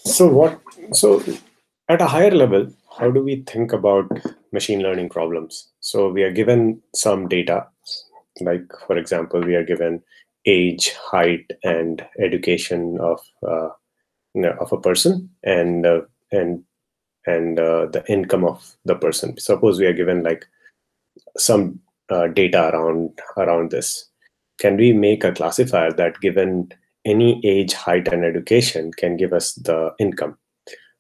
So at a higher level, how do we think about machine learning problems? So we are given some data, like for example, we are given age, height, and education of a person, and the income of the person. Suppose we are given like some data around this. Can we make a classifier that, given any age, height, and education, can give us the income?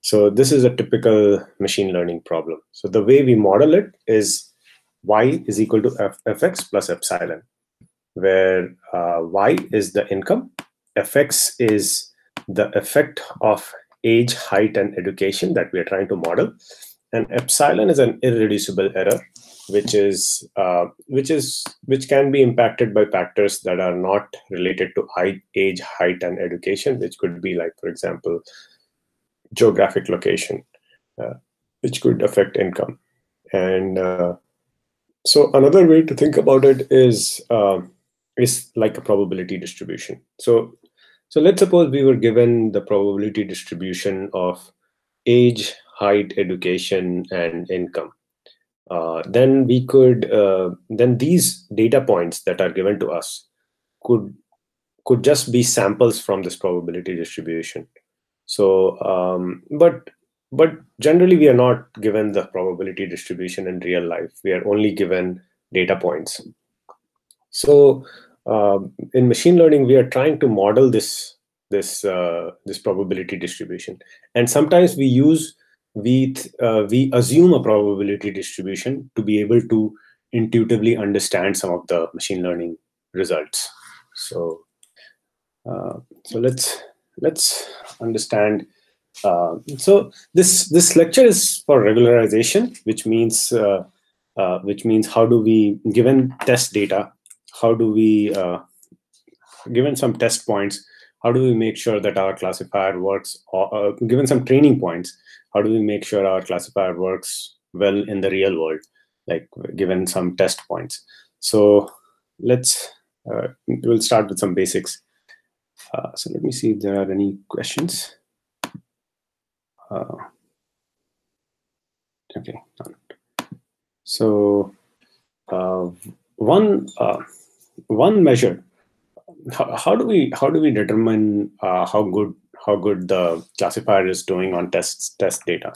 So this is a typical machine learning problem. So the way we model it is y is equal to fx plus epsilon, where y is the income, fx is the effect of age, height, and education that we are trying to model, and epsilon is an irreducible error, which can be impacted by factors that are not related to age, height, and education, which could be like, for example, geographic location, which could affect income. And so another way to think about it is like a probability distribution. So let's suppose we were given the probability distribution of age, height, education, and income. Then we could then these data points that are given to us could just be samples from this probability distribution. So but generally we are not given the probability distribution in real life. We are only given data points. So in machine learning, we are trying to model this probability distribution, and sometimes we assume a probability distribution to be able to intuitively understand some of the machine learning results. So let's understand. So this lecture is for regularization, which means how do we, given test data, how do we given some test points, how do we make sure that our classifier works, or given some training points, how do we make sure our classifier works well in the real world, like given some test points. So we'll start with some basics. So let me see if there are any questions. Okay. So one measure. How do we determine how good the classifier is doing on test data?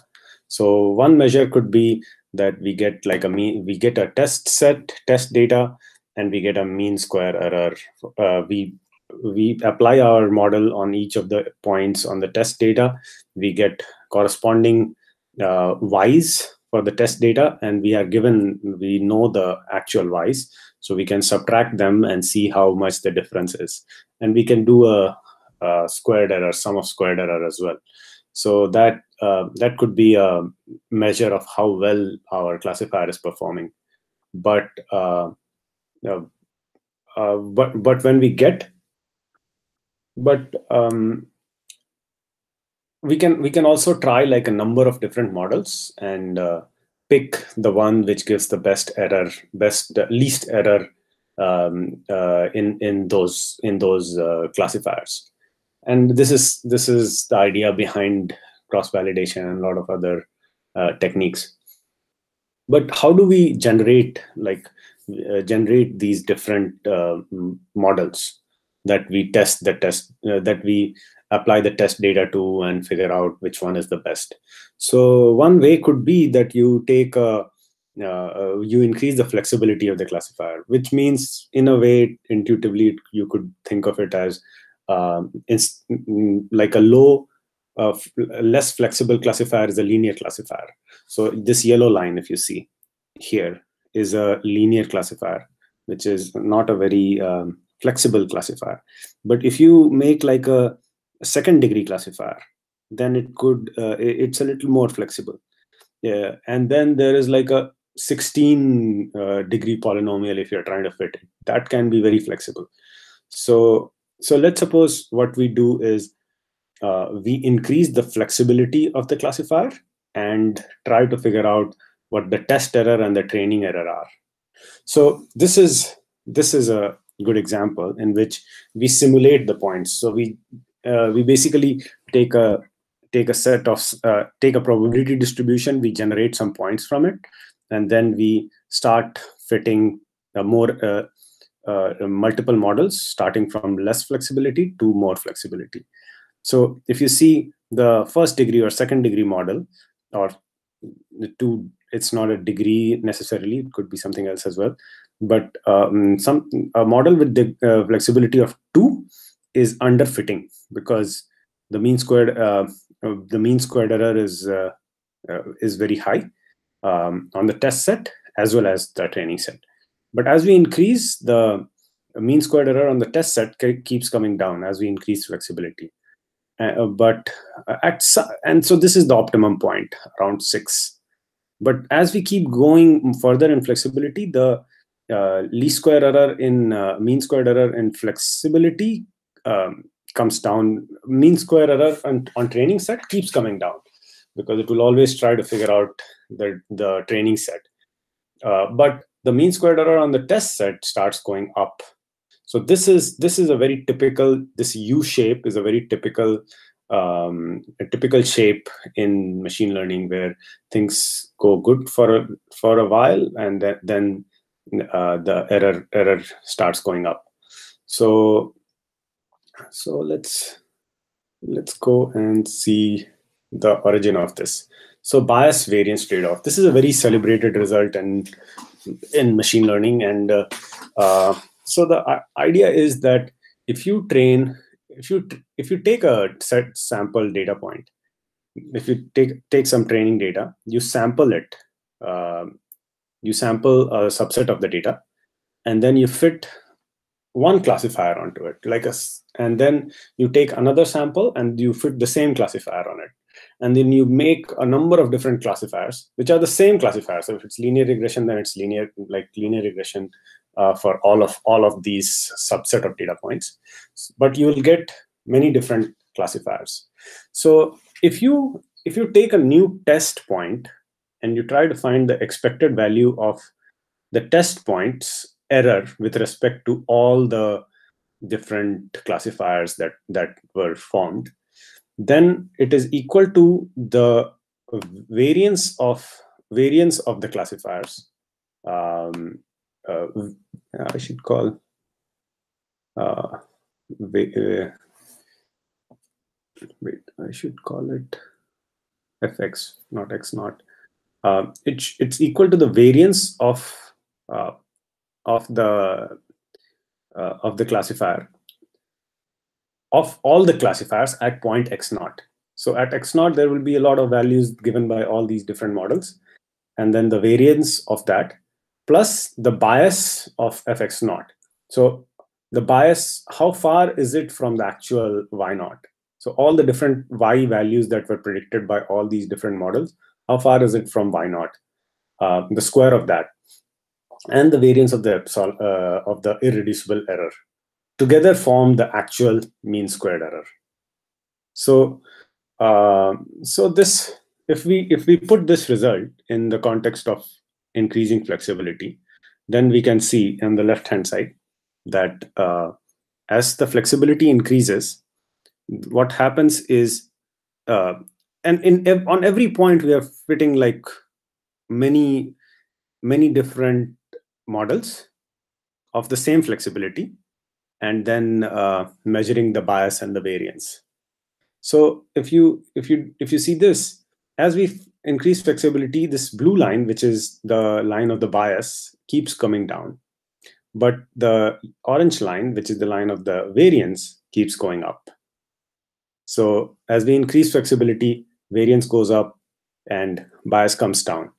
So one measure could be that we get like we get a test set, test data, and we get a mean square error. We apply our model on each of the points on the test data. We get corresponding y's for the test data, and we know the actual y's, so we can subtract them and see how much the difference is, and we can do a squared error, sum of squared error as well. So that could be a measure of how well our classifier is performing. But when we get we can also try like a number of different models and pick the one which gives the least error in those classifiers. And this is the idea behind cross-validation and a lot of other techniques. But how do we generate these different models that we test that we apply the test data to and figure out which one is the best? So one way could be that you take you increase the flexibility of the classifier, which means in a way intuitively you could think of it as like a less flexible classifier is a linear classifier. So this yellow line, if you see here, is a linear classifier, which is not a very flexible classifier. But if you make like a second degree classifier, then it's a little more flexible. Yeah, and then there is like a 16 degree polynomial if you're trying to fit it. That can be very flexible. So let's suppose what we do is we increase the flexibility of the classifier and try to figure out what the test error and the training error are. So this is a good example in which we simulate the points. So we basically take a take a set of take a probability distribution, we generate some points from it, and then we start fitting more multiple models, starting from less flexibility to more flexibility. So if you see the first degree or second degree model, or the two, it's not a degree necessarily, it could be something else as well, but a model with the flexibility of 2 is underfitting, because the mean squared error is very high on the test set as well as the training set. But as we increase, the mean squared error on the test set keeps coming down as we increase flexibility. And so this is the optimum point, around 6. But as we keep going further in flexibility, the least square error in mean squared error in flexibility comes down. Mean square error on training set keeps coming down, because it will always try to figure out the training set. But the mean squared error on the test set starts going up. So this is a very typical, this U shape is a very typical shape in machine learning, where things go good for a while, and then the error starts going up. So let's go and see the origin of this. So bias variance trade-off. This is a very celebrated result in machine learning, and so the idea is that if you take a set sample data point, if you take some training data, you sample it, you sample a subset of the data, and then you fit one classifier onto it, and then you take another sample and you fit the same classifier on it, and then you make a number of different classifiers which are the same classifiers. So if it's linear regression, then it's linear regression for all of these subset of data points, but you will get many different classifiers. So if you take a new test point and you try to find the expected value of the test point's error with respect to all the different classifiers that were formed, then it is equal to the variance of the classifiers. I should call I should call it fx, not x naught. It's equal to the variance of the classifier of all the classifiers at point x naught. So at x naught, there will be a lot of values given by all these different models, and then the variance of that plus the bias of fx naught. So the bias, how far is it from the actual y naught? So all the different y values that were predicted by all these different models, how far is it from y naught? The square of that, and the variance of the irreducible error together form the actual mean squared error. So this, if we put this result in the context of increasing flexibility, then we can see on the left hand side that as the flexibility increases, what happens is, and on every point we are fitting like many different models of the same flexibility, and then measuring the bias and the variance. So if you see this, as we increase flexibility, this blue line, which is the line of the bias, keeps coming down, but the orange line, which is the line of the variance, keeps going up. So as we increase flexibility, variance goes up and bias comes down.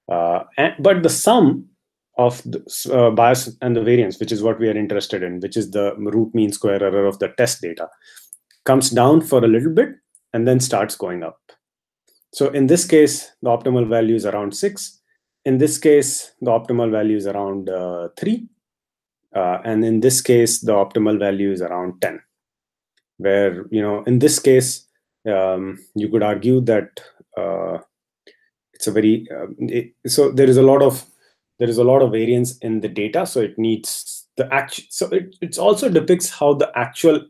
But the sum of the bias and the variance, which is what we are interested in, which is the root mean square error of the test data, comes down for a little bit and then starts going up. So in this case, the optimal value is around 6. In this case, the optimal value is around 3. And in this case, the optimal value is around 10. Where, in this case, you could argue that it's a very so there is a lot of variance in the data, so it needs the actual. So it also depicts how the actual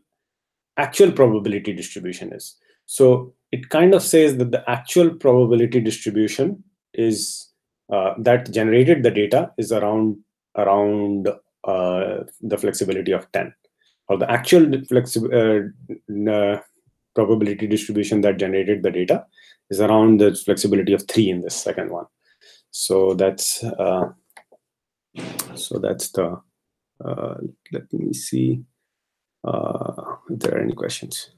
probability distribution is. So it kind of says that the actual probability distribution is that generated the data is around the flexibility of 10, or the actual probability distribution that generated the data is around the flexibility of 3 in this second one. So that's the let me see if there are any questions.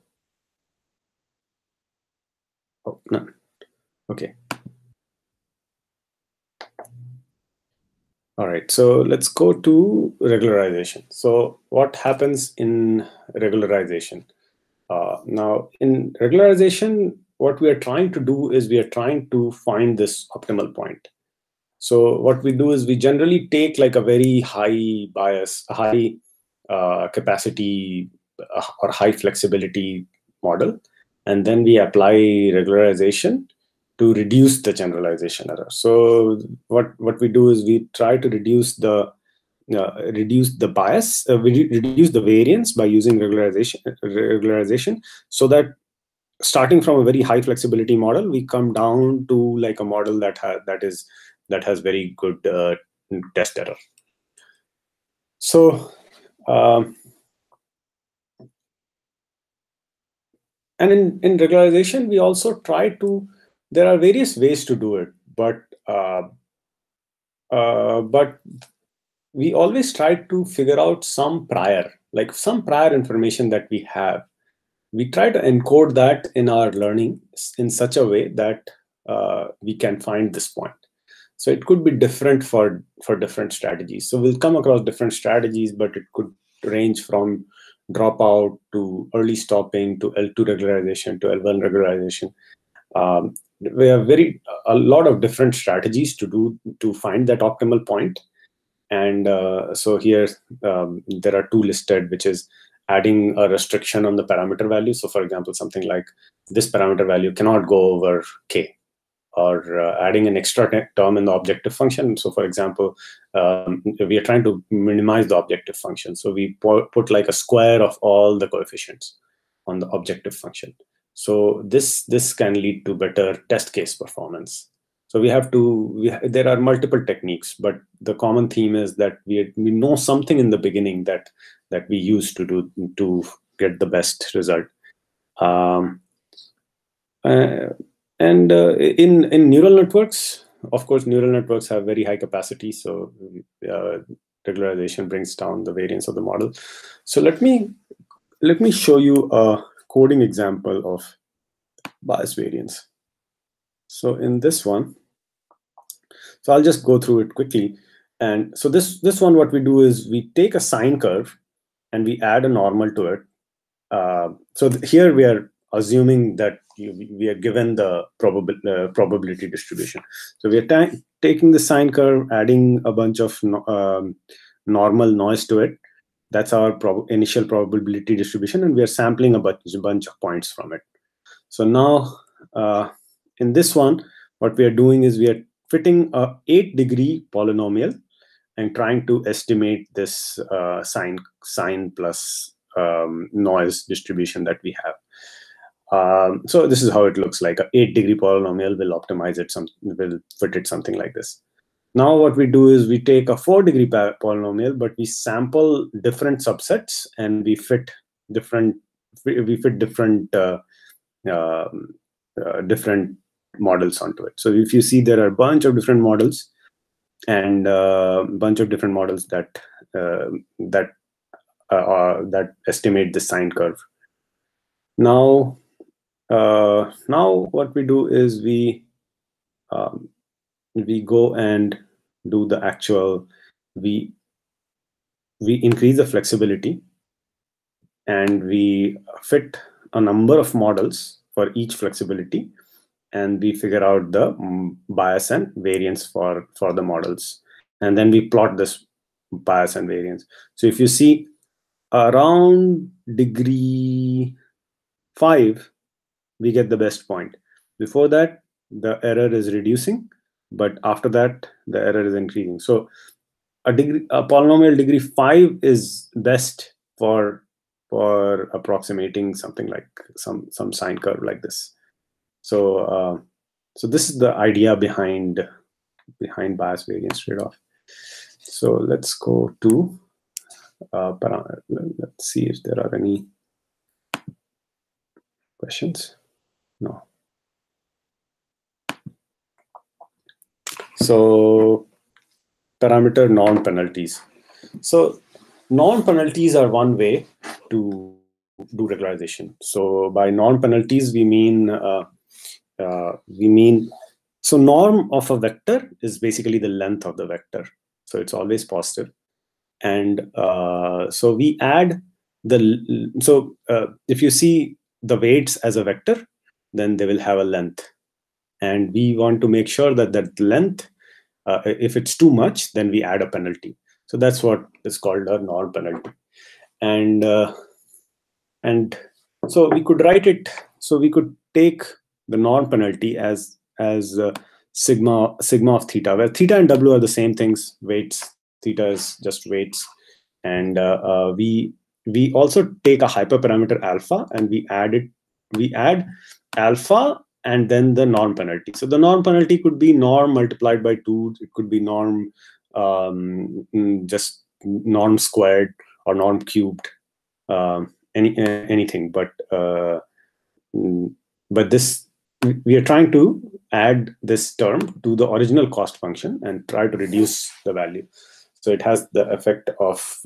Oh, none. Okay. All right, so let's go to regularization. So what happens in regularization? Now, in regularization, what we are trying to do is we are trying to find this optimal point. So what we do is we generally take like a very high bias, a high capacity or high flexibility model, and then we apply regularization to reduce the generalization error. So what we do is we try to reduce the bias, we reduce the variance by using regularization, so that starting from a very high flexibility model, we come down to like a model that has very good test error. So and in regularization, we also try to, there are various ways to do it, but we always try to figure out some prior information that we have. We try to encode that in our learning in such a way that we can find this point. So it could be different for different strategies. So we'll come across different strategies, but it could range from dropout to early stopping to L2 regularization to L1 regularization. We have a lot of different strategies to find that optimal point. And so here there are two listed, which is adding a restriction on the parameter value. So for example, something like this parameter value cannot go over k, or adding an extra term in the objective function. So for example, we are trying to minimize the objective function. So we put like a square of all the coefficients on the objective function. So this can lead to better test case performance. So there are multiple techniques, but the common theme is that we know something in the beginning that we use to get the best result. And in neural networks, of course, neural networks have very high capacity, so regularization brings down the variance of the model. So let me show you a coding example of bias variance. So in this one, so I'll just go through it quickly. And so this one, what we do is we take a sine curve and we add a normal to it. So here we are assuming that we are given the probability distribution. So we are taking the sine curve, adding a bunch of normal noise to it. That's our initial probability distribution, and we are sampling a bunch of points from it. So now in this one, what we are doing is we are fitting a 8-degree polynomial and trying to estimate this sine plus noise distribution that we have. So this is how it looks like. A 8-degree polynomial will optimize it, will fit it something like this. Now what we do is we take a 4-degree polynomial, but we sample different subsets and we fit different different models onto it. So if you see, there are a bunch of different models and a bunch of different models that estimate the sine curve. Now what we do is we go and do the actual, we increase the flexibility and we fit a number of models for each flexibility, and we figure out the bias and variance for the models, and then we plot this bias and variance. So if you see, around degree 5 we get the best point. Before that the error is reducing, but after that the error is increasing. So a polynomial degree 5 is best for approximating something like some sine curve like this. So so this is the idea behind bias variance trade-off. So let's go to let's see if there are any questions. No. So parameter non-penalties. So non-penalties are one way to do regularization. So by non-penalties we mean so norm of a vector is basically the length of the vector. So it's always positive. And so we add if you see the weights as a vector, then they will have a length. And we want to make sure that that length, if it's too much, then we add a penalty. So that's what is called a norm penalty. And so we could write it. So we could take the norm penalty as sigma of theta, where theta and w are the same things. Weights, theta is just weights, and we also take a hyperparameter alpha and we add alpha and then the norm penalty. So the norm penalty could be norm multiplied by 2. It could be norm just norm squared or norm cubed, anything. But this, we are trying to add this term to the original cost function and try to reduce the value. So it has the effect of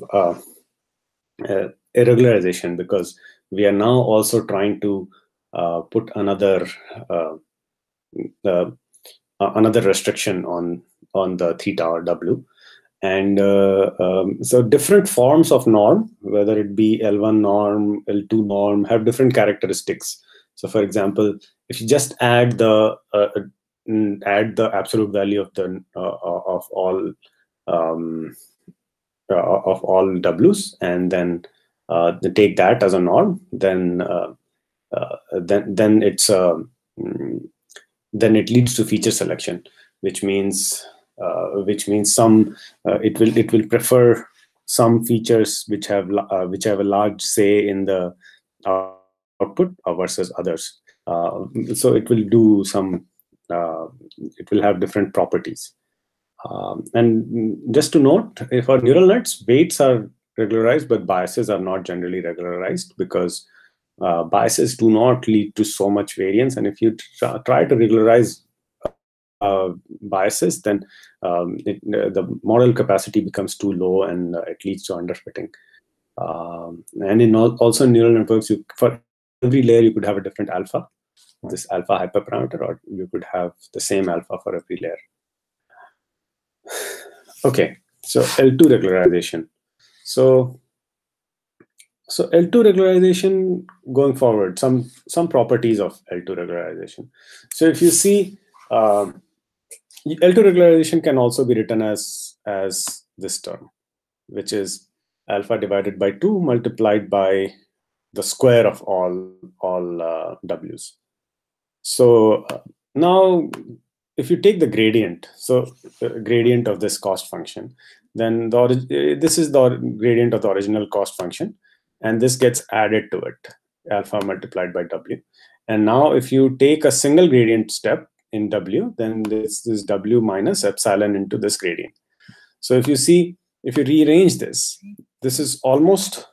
irregularization, because we are now also trying to put another restriction on the theta or w. And so different forms of norm, whether it be L1 norm, L2 norm, have different characteristics. So for example, if you just add the absolute value of the of all w's, and then take that as a norm, then it's then it leads to feature selection, which means some it will prefer some features which have a large say in the output versus others. So it will do some it will have different properties. And just to note, for neural nets, weights are regularized, but biases are not generally regularized, because biases do not lead to so much variance. And if you try to regularize biases, then the model capacity becomes too low, and it leads to underfitting. And also in neural networks, for every layer you could have a different alpha, this alpha hyperparameter, or you could have the same alpha for every layer. Okay, so L2 regularization. So L2 regularization going forward, some properties of L2 regularization. So if you see, L2 regularization can also be written as this term, which is alpha divided by 2 multiplied by the square of all w's. So now, if you take the gradient, so the gradient of this cost function, then this is the gradient of the original cost function, and this gets added to it, alpha multiplied by w. And now if you take a single gradient step in w, then this is w minus epsilon into this gradient. So if you see, if you rearrange this is almost,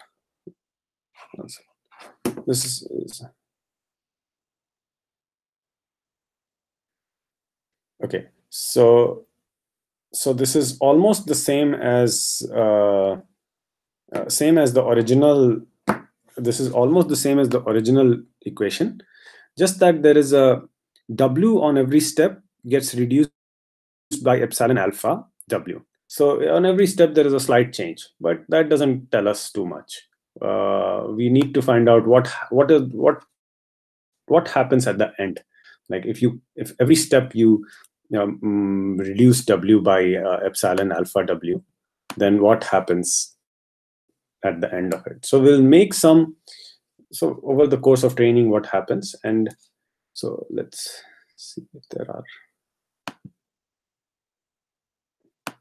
this is okay. So this is almost the same as the original. This is almost the same as the original equation, just that there is a w on every step gets reduced by epsilon alpha w. So on every step there is a slight change, but that doesn't tell us too much. We need to find out what happens at the end. Like if every step you reduce w by epsilon alpha w, then what happens at the end of it? So we'll make some, so over the course of training, what happens. And so let's see if there are.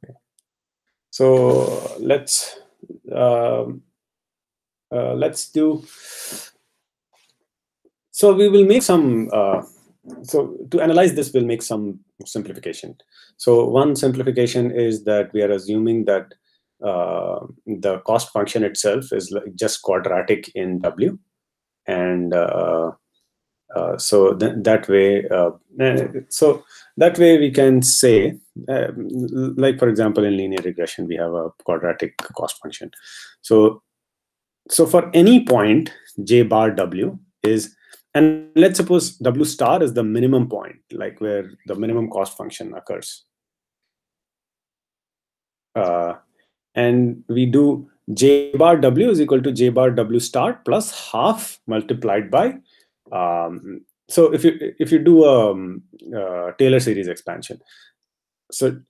Okay. So let's do. So we will make some So to analyze this, we'll make some simplification. So one simplification is that we are assuming that the cost function itself is just quadratic in W, and so that way we can say, like for example, in linear regression, we have a quadratic cost function. So for any point J bar W is, and let's suppose W star is the minimum point, like where the minimum cost function occurs. And we do J bar W is equal to J bar W star plus half multiplied by, so if you do a Taylor series expansion, so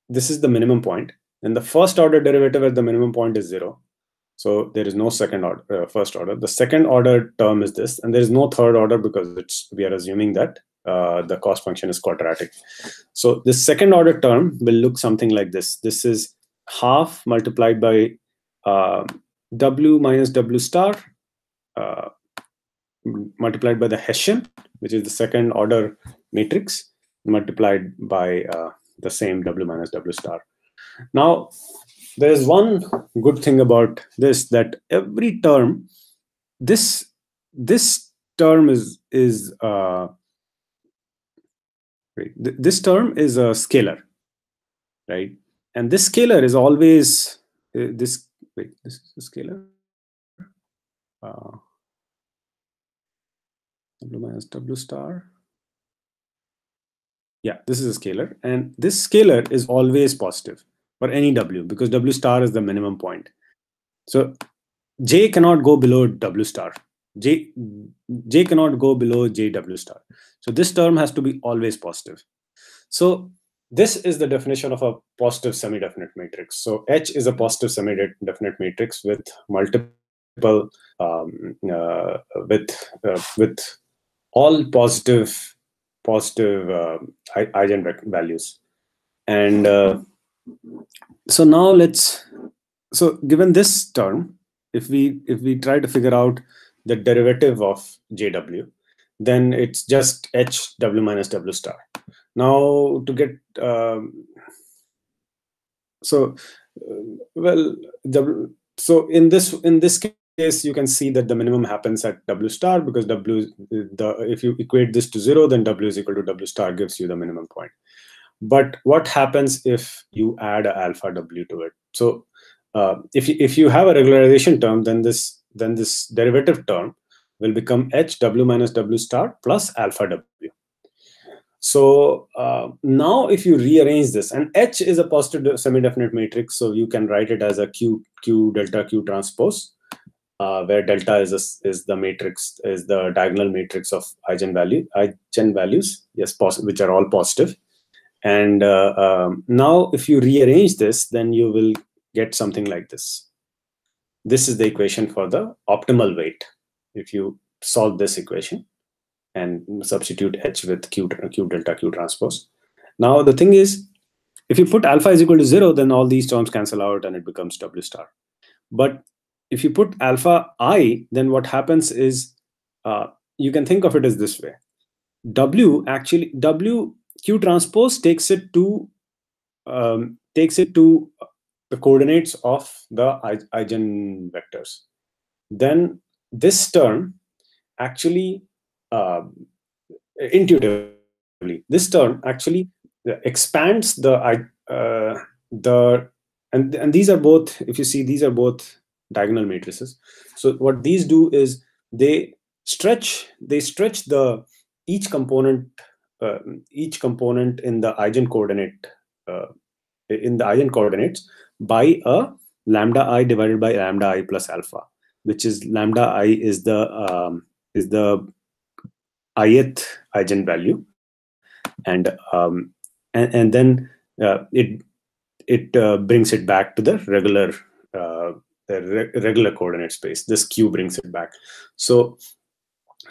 this is the minimum point, and the first order derivative at the minimum point is 0. So there is no second order, first order. The second order term is this, and there is no third order because we are assuming that the cost function is quadratic. So the second order term will look something like this. This is half multiplied by W minus W star multiplied by the Hessian, which is the second order matrix, multiplied by the same W minus W star. Now, there's one good thing about this, that every term, this term is this term is a scalar, right? And this scalar is always this is a scalar. W minus W star. Yeah, this is a scalar, and this scalar is always positive for any W, because W star is the minimum point. So J cannot go below W star. J cannot go below JW star. So this term has to be always positive. So this is the definition of a positive semi-definite matrix. So H is a positive semi-definite matrix with multiple with all positive eigenvalues. And so now so given this term, if we try to figure out the derivative of JW, then it's just H W minus W star. Now to get so in this case, you can see that the minimum happens at W star, because if you equate this to 0, then W is equal to W star gives you the minimum point. But what happens if you add a alpha W to it? So if you have a regularization term, then this derivative term will become H W minus W star plus alpha W. So now if you rearrange this, and H is a positive semi-definite matrix, so you can write it as a Q delta Q transpose, where delta is the matrix, is the diagonal matrix of eigenvalues, yes, which are all positive. And now if you rearrange this, then you will get something like this. This is the equation for the optimal weight. If you solve this equation and substitute H with Q delta Q transpose. Now the thing is, if you put alpha is equal to 0, then all these terms cancel out and it becomes W star. But if you put alpha I, then what happens is, you can think of it as this way. W Q transpose takes it to the coordinates of the eigenvectors. Then this term actually intuitively, this term actually expands and these are both, if you see, these are both diagonal matrices. So what these do is they stretch each component in the eigen coordinates by a lambda I divided by lambda I plus alpha, which is lambda I is the ith eigenvalue, and then it brings it back to the regular coordinate space. This Q brings it back. So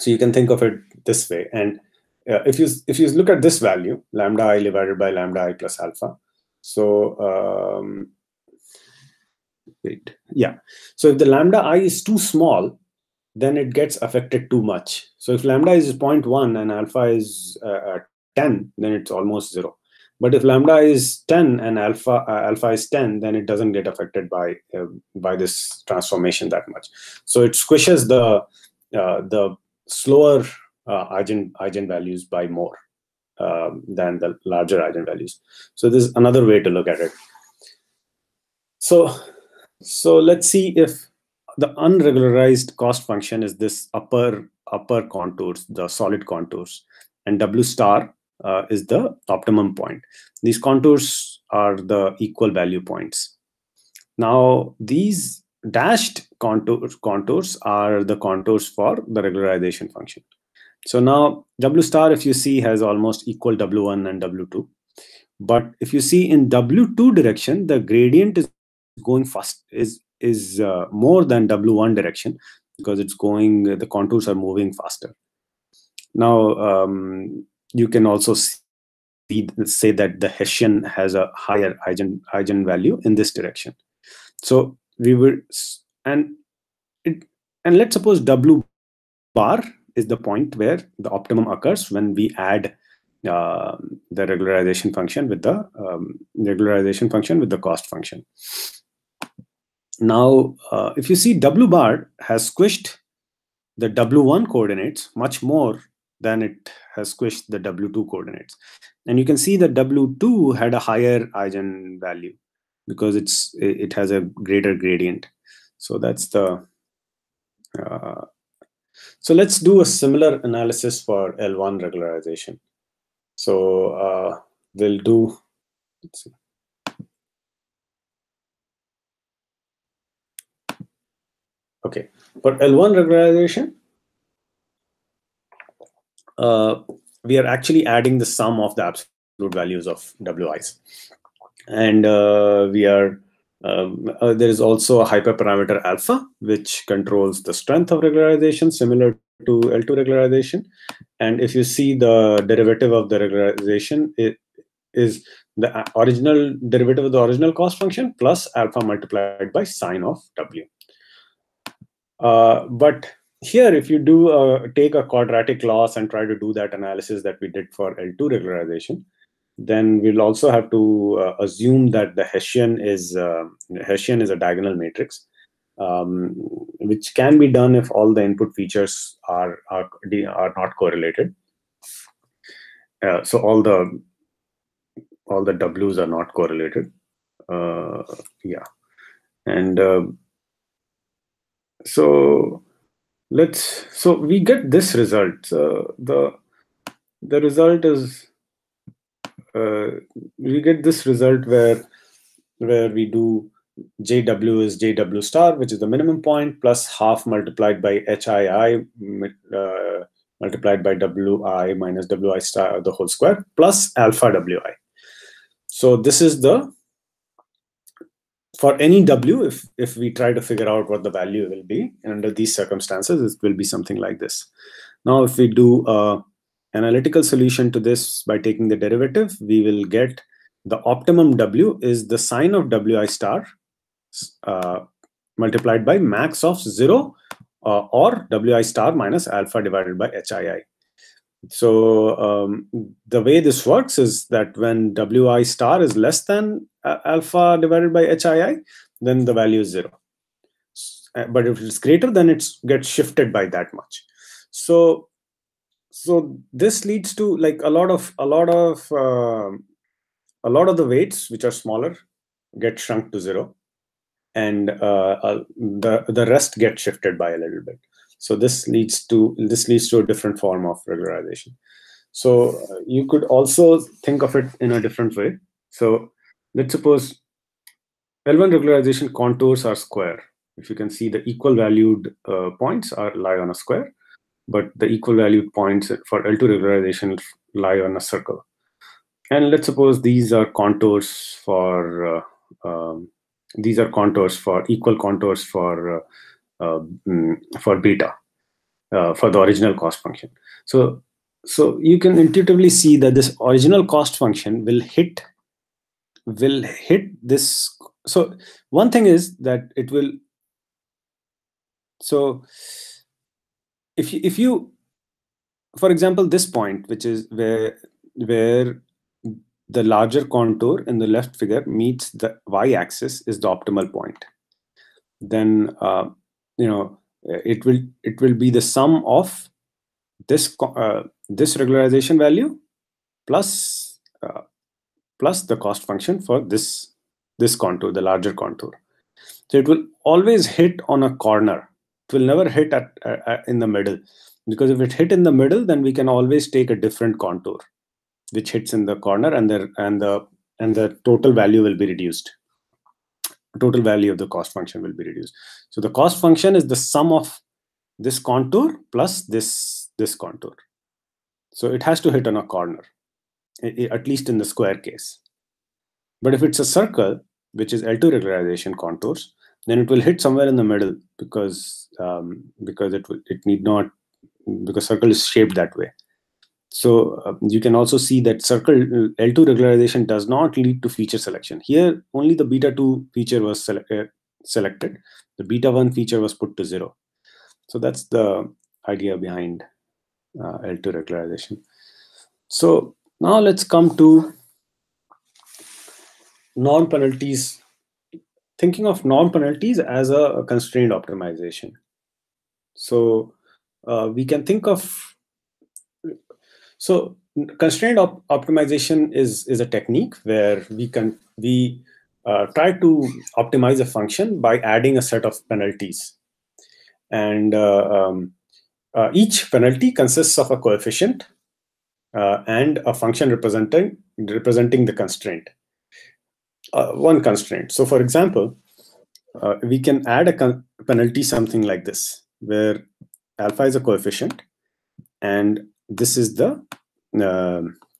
you can think of it this way. And if you look at this value, lambda I divided by lambda I plus alpha. So so if the lambda I is too small, then it gets affected too much. So if lambda is 0.1 and alpha is 10, then it's almost 0. But if lambda is 10 and alpha is 10, then it doesn't get affected by this transformation that much. So it squishes the slower eigenvalues by more than the larger eigenvalues. So this is another way to look at it. So let's see if the unregularized cost function is this upper contours, the solid contours, and W star is the optimum point. These contours are the equal value points. Now these dashed contours are the contours for the regularization function. So now W star, if you see, has almost equal W1 and W2. But if you see in W2 direction, the gradient is going fast, is more than W1 direction, because it's going, the contours are moving faster. Now you can also say that the Hessian has a higher eigenvalue in this direction. So we will, and let's suppose W bar is the point where the optimum occurs when we add the regularization function with the cost function. Now, if you see, W bar has squished the W1 coordinates much more than it has squished the W2 coordinates, and you can see that W2 had a higher eigenvalue because it has a greater gradient. So that's the so let's do a similar analysis for L1 regularization. So we'll do, let's see. Okay, for L1 regularization, we are actually adding the sum of the absolute values of Wi's. And we are there is also a hyperparameter alpha, which controls the strength of regularization, similar to L2 regularization. And if you see, the derivative of the regularization, it is the original derivative of the original cost function plus alpha multiplied by sine of W. But here, if you do take a quadratic loss and try to do that analysis that we did for L2 regularization, then we'll also have to assume that the Hessian is a diagonal matrix, which can be done if all the input features are not correlated. So all the W's are not correlated. Yeah, and so we get this result. The result is we get this result where we do JW is JW star, which is the minimum point, plus half multiplied by HII multiplied by WI minus WI star, the whole square, plus alpha WI. So this is the, for any W, if we try to figure out what the value will be under these circumstances, it will be something like this. Now, if we do analytical solution to this by taking the derivative, we will get the optimum W is the sine of WI star multiplied by max of 0 or WI star minus alpha divided by HII. So the way this works is that when WI star is less than alpha divided by HII, then the value is 0. But if it's greater, then it gets shifted by that much. So this leads to, like, a lot of the weights which are smaller get shrunk to 0, and the rest get shifted by a little bit. So this leads to a different form of regularization. So you could also think of it in a different way. So let's suppose L1 regularization contours are square. If you can see, the equal valued points lie on a square, but the equal valued points for L2 regularization lie on a circle. And let's suppose these are contours for equal contours for beta for the original cost function. So you can intuitively see that this original cost function will hit this. So one thing is that it will. So if you, for example, this point, which is where the larger contour in the left figure meets the y-axis, is the optimal point, then it will be the sum of this this regularization value plus the cost function for this contour, the larger contour. So it will always hit on a corner. It will never hit in the middle, because if it hit in the middle, then we can always take a different contour which hits in the corner, and the total value will be reduced. Total value of the cost function will be reduced. So the cost function is the sum of this contour plus this contour. So it has to hit on a corner, at least in the square case. But if it's a circle, which is L2 regularization contours, then it will hit somewhere in the middle, because it need not, because circle is shaped that way. So you can also see that circle L2 regularization does not lead to feature selection. Here, only the beta 2 feature was selected. The beta 1 feature was put to 0. So that's the idea behind L2 regularization. So now let's come to non-penalties. Thinking of non-penalties as a constrained optimization. So we can think of, so constrained optimization is a technique where we try to optimize a function by adding a set of penalties, and each penalty consists of a coefficient and a function representing the constraint. One constraint. So, for example, we can add a penalty something like this, where alpha is a coefficient, and this is the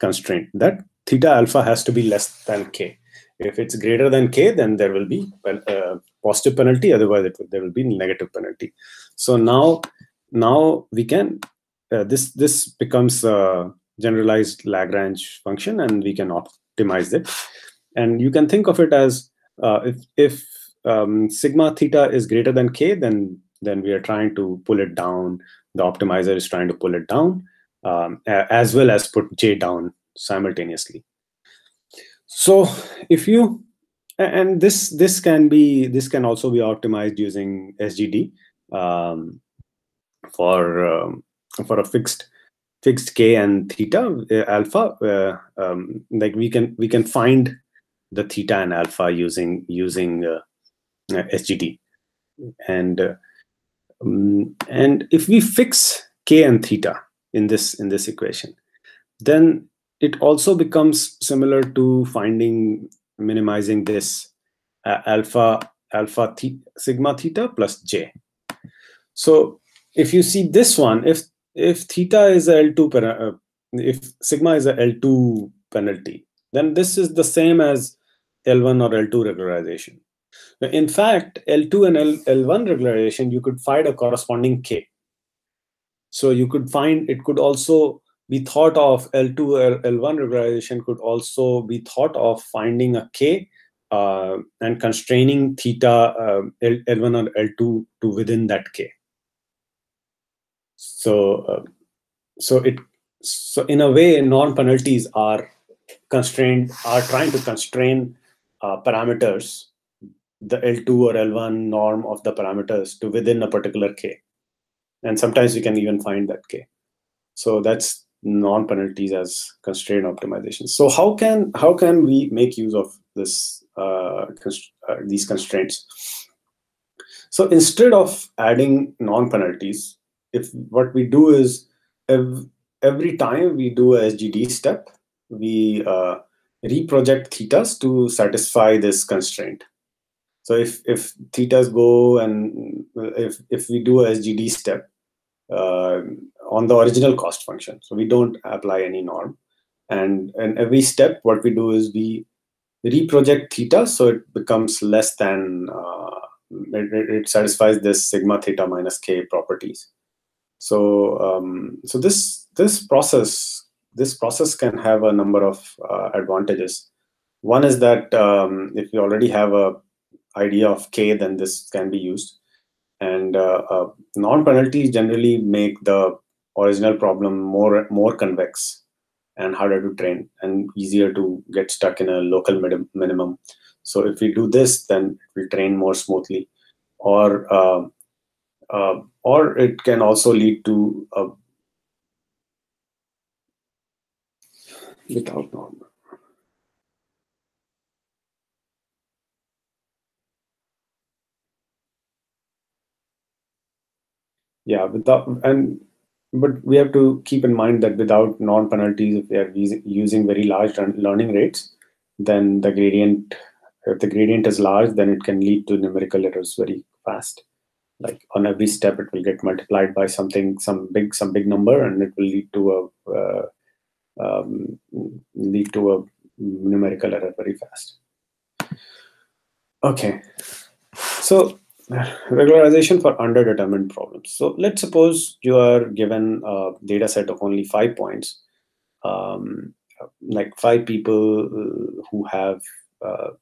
constraint, that theta alpha has to be less than k. If it's greater than k, then there will be a positive penalty. Otherwise, there will be negative penalty. So now we can this becomes a generalized Lagrange function, and we can optimize it. And you can think of it as if sigma theta is greater than k, then we are trying to pull it down. The optimizer is trying to pull it down, as well as put j down simultaneously. So if you, and this can also be optimized using SGD for a fixed k and theta alpha. Like we can find the theta and alpha using SGD, and if we fix k and theta in this equation, then it also becomes similar to minimizing this sigma theta plus j. So if you see this one, if theta is a L2 if sigma is a L2 penalty, then this is the same as L1 or L2 regularization. In fact, L2 and L1 regularization, you could find a corresponding k. So you could find, it could also be thought of, L2 or L1 regularization could also be thought of finding a k and constraining theta L1 or L2 to within that k. So in a way, non-penalties are trying to constrain parameters, the L2 or L1 norm of the parameters, to within a particular k. And sometimes we can even find that k. So that's non-penalties as constraint optimization. So how can we make use of this these constraints? So instead of adding non-penalties, what we do is every time we do a SGD step, we reproject thetas to satisfy this constraint. So if thetas go, and if we do a SGD step on the original cost function, so we don't apply any norm, and every step what we do is we reproject theta, so it becomes less than it satisfies this sigma theta minus k properties. So so this process can have a number of advantages. One is that if you already have a idea of k, then this can be used. And non-penalties generally make the original problem more convex and harder to train and easier to get stuck in a local minimum. So if we do this, then it will train more smoothly. Or it can also lead to without norm. Yeah, but we have to keep in mind that without non-penalties, if we are using very large learning rates, then the gradient, if the gradient is large, then it can lead to numerical errors very fast. Like on every step, it will get multiplied by something, some big number, and it will lead to a numerical error very fast. Okay, so regularization for underdetermined problems. So let's suppose you are given a data set of only 5 points, like 5 people who have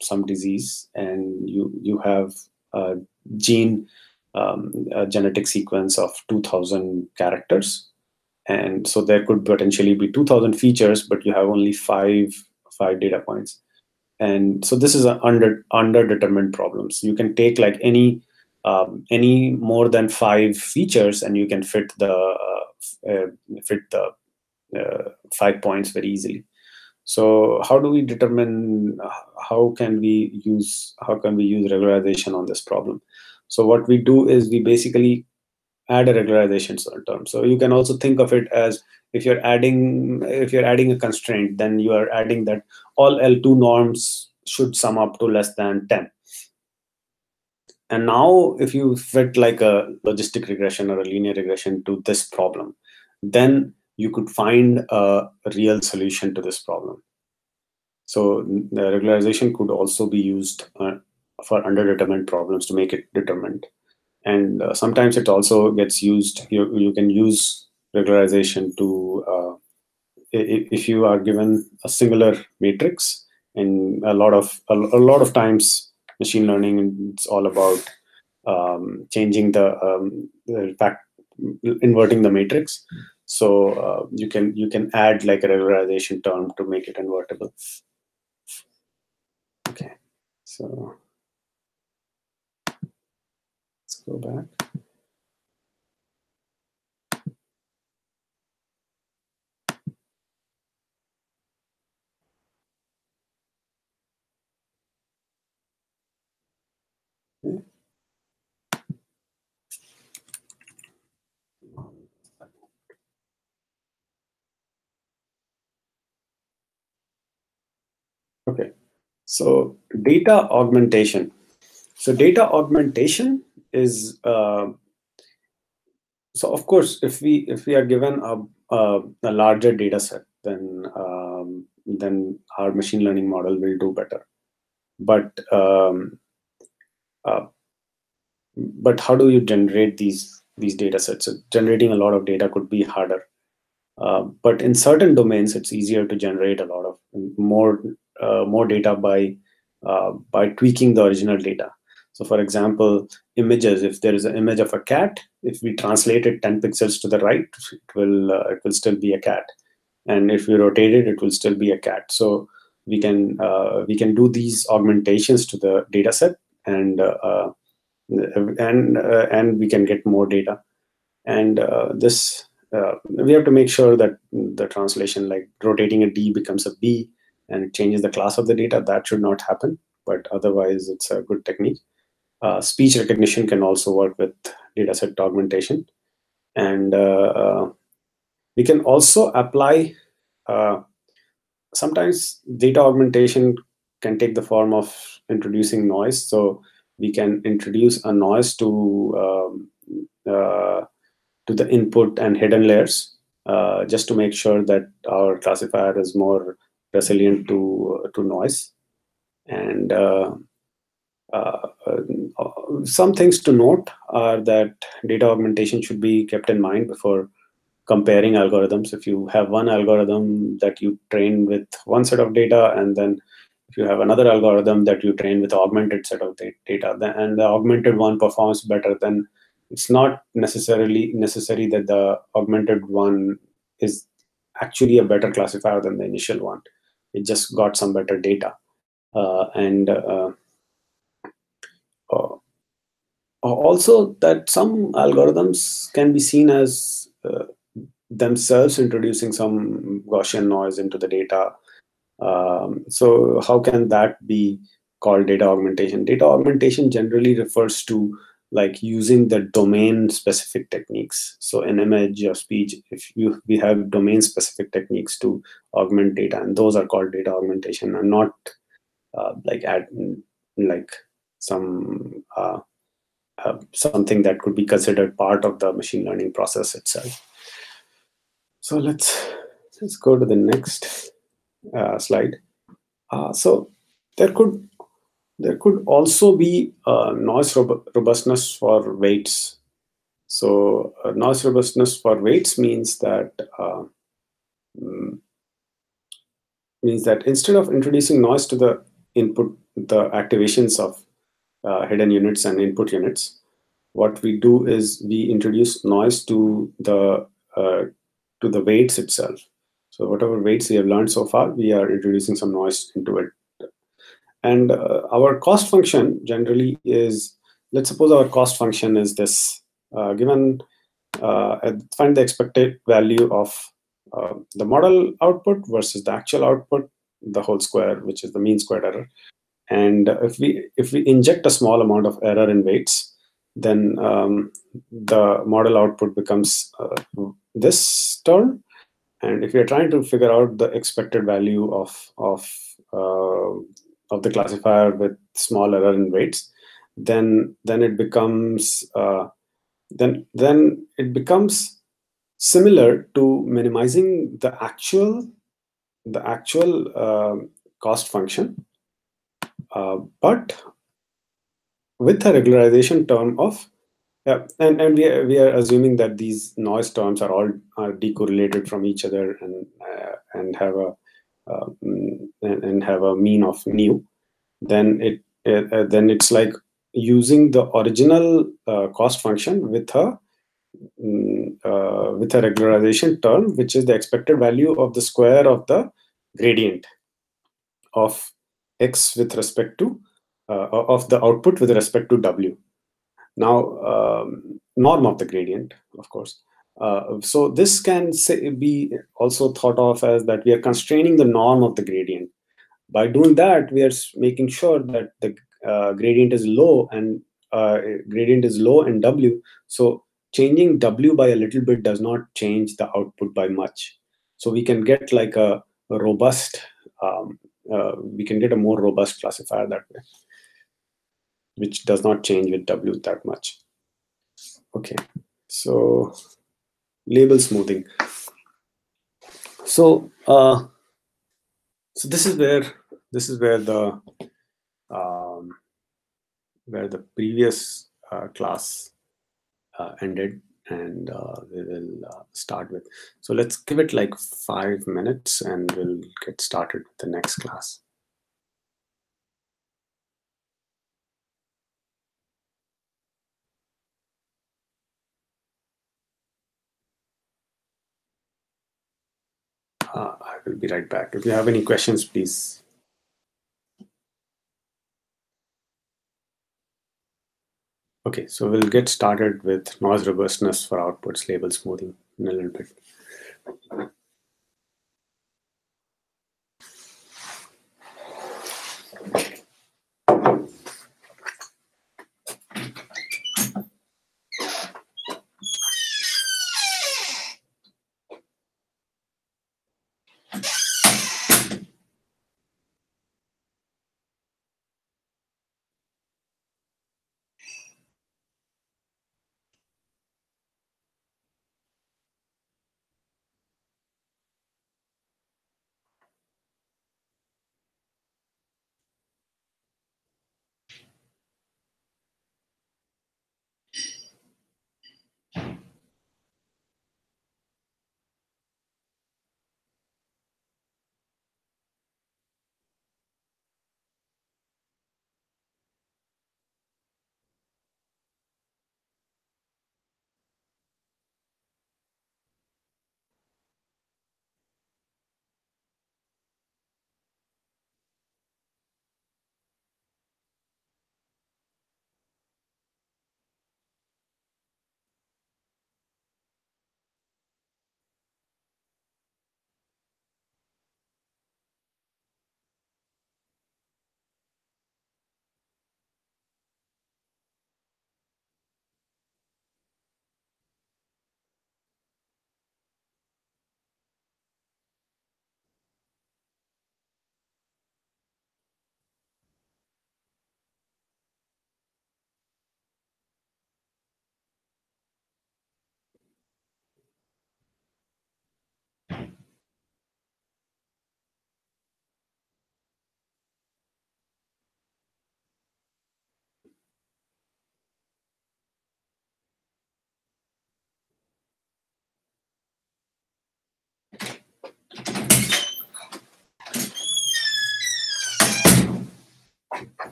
some disease, and you have a gene, a genetic sequence of 2,000 characters, and so there could potentially be 2,000 features, but you have only five data points. And so this is an underdetermined problem. So you can take like any more than 5 features, and you can fit the 5 points very easily. So how do we determine, how can we use regularization on this problem? So what we do is we basically add a regularization term. So you can also think of it as, if you're adding a constraint, then you are adding that all L2 norms should sum up to less than 10. And now if you fit like a logistic regression or a linear regression to this problem, then you could find a real solution to this problem. So the regularization could also be used for underdetermined problems to make it determined. And sometimes it also gets used, you can use regularization to, if you are given a singular matrix, and a lot of times machine learning, it's all about changing the fact, inverting the matrix. So you can add like a regularization term to make it invertible. Okay, so let's go back. Okay. Okay, so data augmentation. So data augmentation is so of course, if we are given a larger data set, then our machine learning model will do better. But how do you generate these data sets? So generating a lot of data could be harder. But in certain domains, it's easier to generate a lot of more data by tweaking the original data. So, for example, images. If there is an image of a cat, if we translate it 10 pixels to the right, it will still be a cat, and if we rotate it, it will still be a cat. So we can do these augmentations to the data set, and we can get more data. And this we have to make sure that the translation, like rotating a D becomes a B and it changes the class of the data, that should not happen, but otherwise it's a good technique. Speech recognition can also work with dataset augmentation, and we can also apply sometimes data augmentation can take the form of introducing noise. So we can introduce a noise to the input and hidden layers, just to make sure that our classifier is more resilient to noise. And some things to note are that data augmentation should be kept in mind before comparing algorithms. If you have one algorithm that you train with one set of data, and then if you have another algorithm that you train with augmented set of data, and the augmented one performs better, then it's not necessarily necessary that the augmented one is actually a better classifier than the initial one. It just got some better data. And also that some algorithms can be seen as themselves introducing some Gaussian noise into the data. So how can that be called data augmentation? Data augmentation generally refers to like using the domain specific techniques. So in image or speech, we have domain specific techniques to augment data, and those are called data augmentation, and not like some something that could be considered part of the machine learning process itself. So let's go to the next slide. So there could also be noise robustness for weights. So noise robustness for weights means that instead of introducing noise to the input, the activations of hidden units and input units, what we do is we introduce noise to the weights itself. So whatever weights we have learned so far, we are introducing some noise into it. And our cost function generally is, let's suppose our cost function is this, given find the expected value of the model output versus the actual output, the whole square, which is the mean squared error. And if we inject a small amount of error in weights, then the model output becomes this term. And if we are trying to figure out the expected value of the classifier with small error in weights, then it becomes similar to minimizing the actual cost function, but with a regularization term of and we are assuming that these noise terms are all decorrelated from each other and have a mean of nu. Then it's like using the original cost function with a regularization term, which is the expected value of the square of the gradient of x with respect to of the output with respect to w. Now, norm of the gradient, of course. So this can be also thought of as that we are constraining the norm of the gradient. By doing that, we are making sure that the gradient is low and w. So changing w by a little bit does not change the output by much. So we can get like a robust, we can get a more robust classifier that way, which does not change with w that much. Okay, so label smoothing. So this is where the previous class ended, and we will start with. So let's give it like 5 minutes, and we'll get started with the next class. I will be right back. If you have any questions, please. Okay, so we'll get started with noise robustness for outputs, label smoothing in a little bit.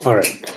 All right.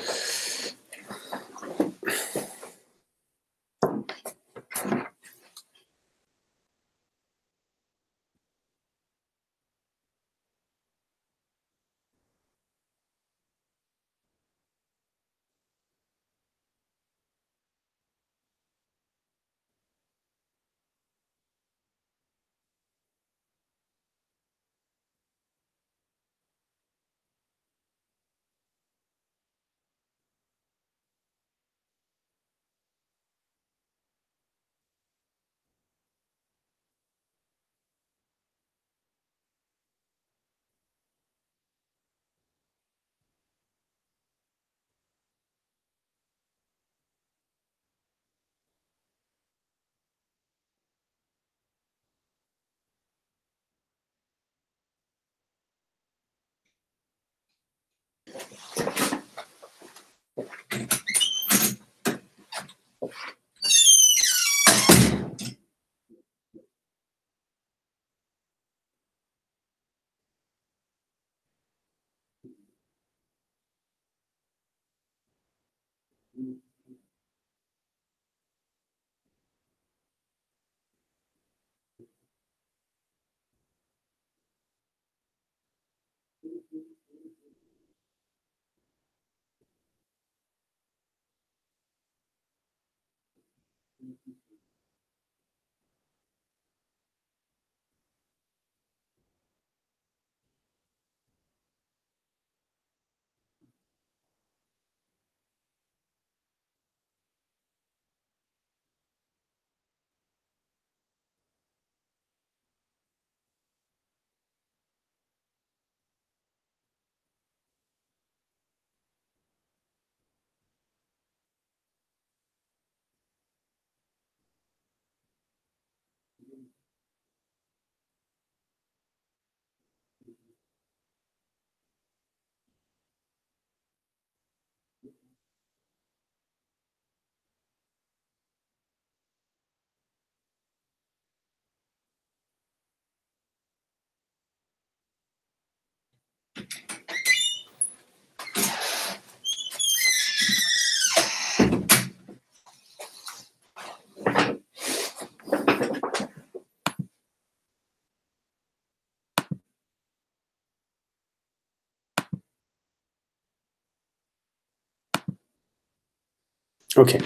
Okay.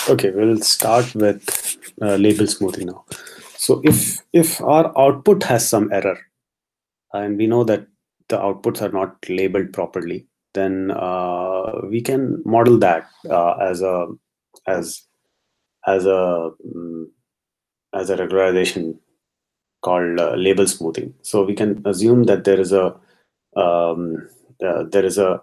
Okay, we'll start with label smoothing now. So if our output has some error, and we know that the outputs are not labeled properly, then we can model that as as a mm, as a regularization called label smoothing. So we can assume that um, there is a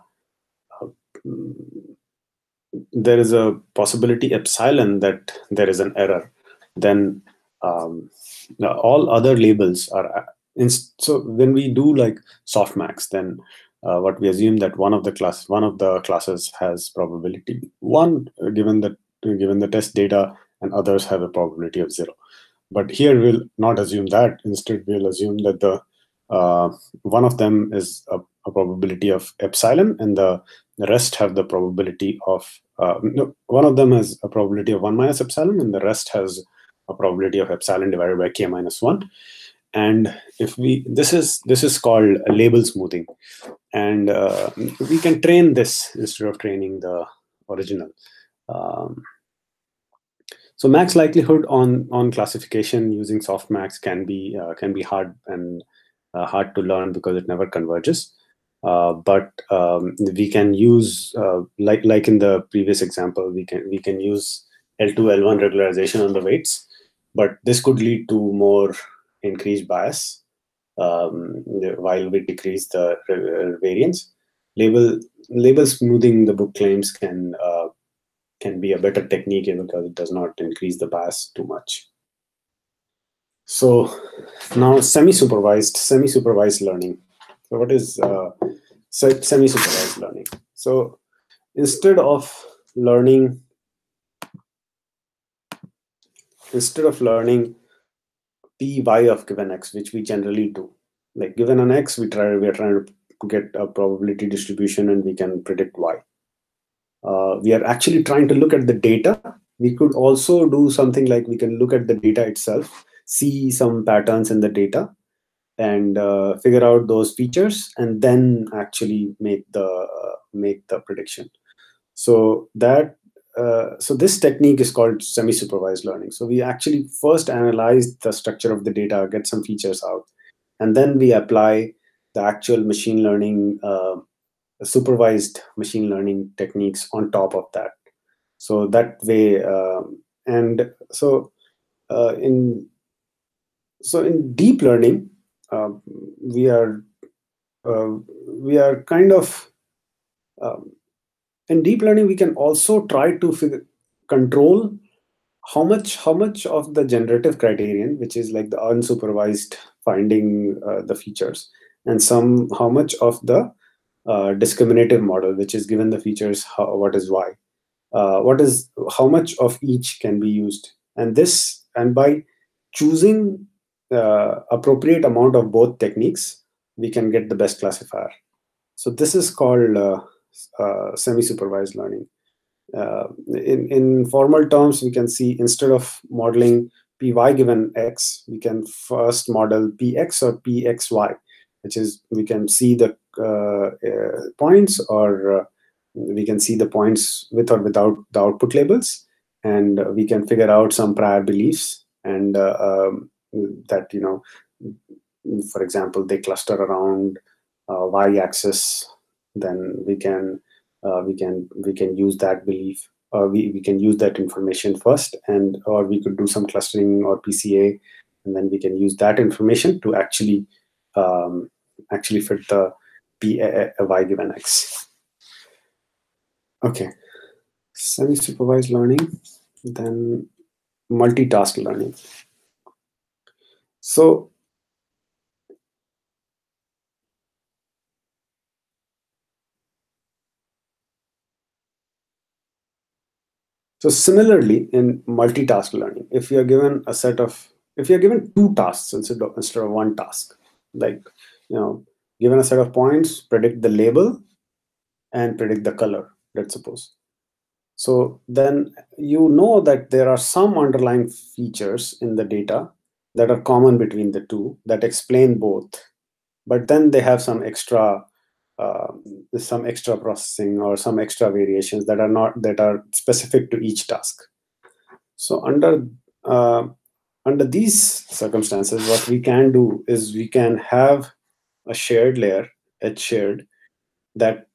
there is a possibility epsilon that there is an error, then all other labels are so when we do like softmax, then what we assume that one of the classes has probability one, given the test data, and others have a probability of 0. But here we'll not assume that. Instead, we'll assume that the one of them is a probability of epsilon, and the rest have the probability of no, one of them has a probability of 1 minus epsilon, and the rest has a probability of epsilon divided by k minus 1. And if we this is called a label smoothing, and we can train this instead of training the original. Um, so max likelihood on classification using softmax can be hard to learn because it never converges. But we can use like in the previous example, we can use L2 L1 regularization on the weights, but this could lead to more increased bias while we decrease the variance. Label smoothing the book claims can be a better technique because it does not increase the bias too much. So now semi-supervised learning. So what is semi-supervised learning? So instead of learning py of given x, which we generally do, like given an x, we are trying to get a probability distribution and we can predict why. We are actually trying to look at the data. We could also do something like we can look at the data itself, see some patterns in the data, and figure out those features, and then actually make the prediction. So this technique is called semi-supervised learning. So we actually first analyze the structure of the data, get some features out, and then we apply the actual machine learning, supervised machine learning techniques on top of that. So that way, and so in deep learning, we are kind of in deep learning we can also try to control how much of the generative criterion, which is like the unsupervised finding the features, and how much of the discriminative model, which is given the features, what is y, how much of each can be used, and by choosing appropriate amount of both techniques, we can get the best classifier. So this is called semi-supervised learning. In formal terms, we can see instead of modeling py given x, we can first model px or pxy, which is we can see the points, or we can see the points with or without the output labels, and we can figure out some prior beliefs, and that, for example, they cluster around y-axis. Then we can use that belief. We can use that information first, or we could do some clustering or PCA, and then we can use that information to actually fit the y given x. Okay, semi-supervised learning, then multitask learning. So similarly, in multitask learning, if you are given two tasks instead of one task, like, given a set of points, predict the label and predict the color, let's suppose. So then that there are some underlying features in the data that are common between the two that explain both, but then they have some extra processing or some extra variations that are specific to each task. So under these circumstances, what we can do is we can have a shared layer, H shared, that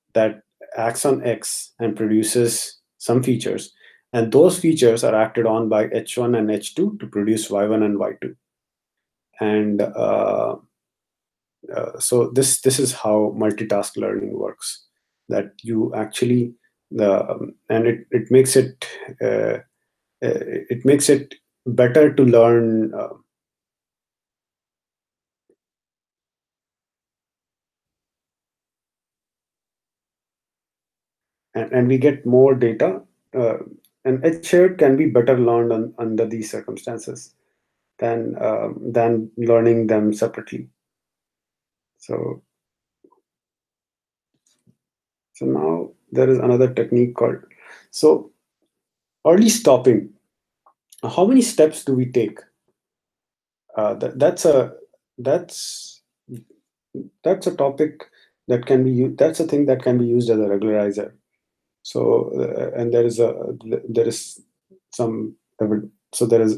acts on X and produces some features, and those features are acted on by H1 and H2 to produce Y1 and Y2. And so this is how multitask learning works. That you actually and it makes it better to learn. And we get more data, and H shared can be better learned under these circumstances than learning them separately. So now there is another technique called early stopping. How many steps do we take? That's a topic that can be used. That's a thing that can be used as a regularizer. So and there is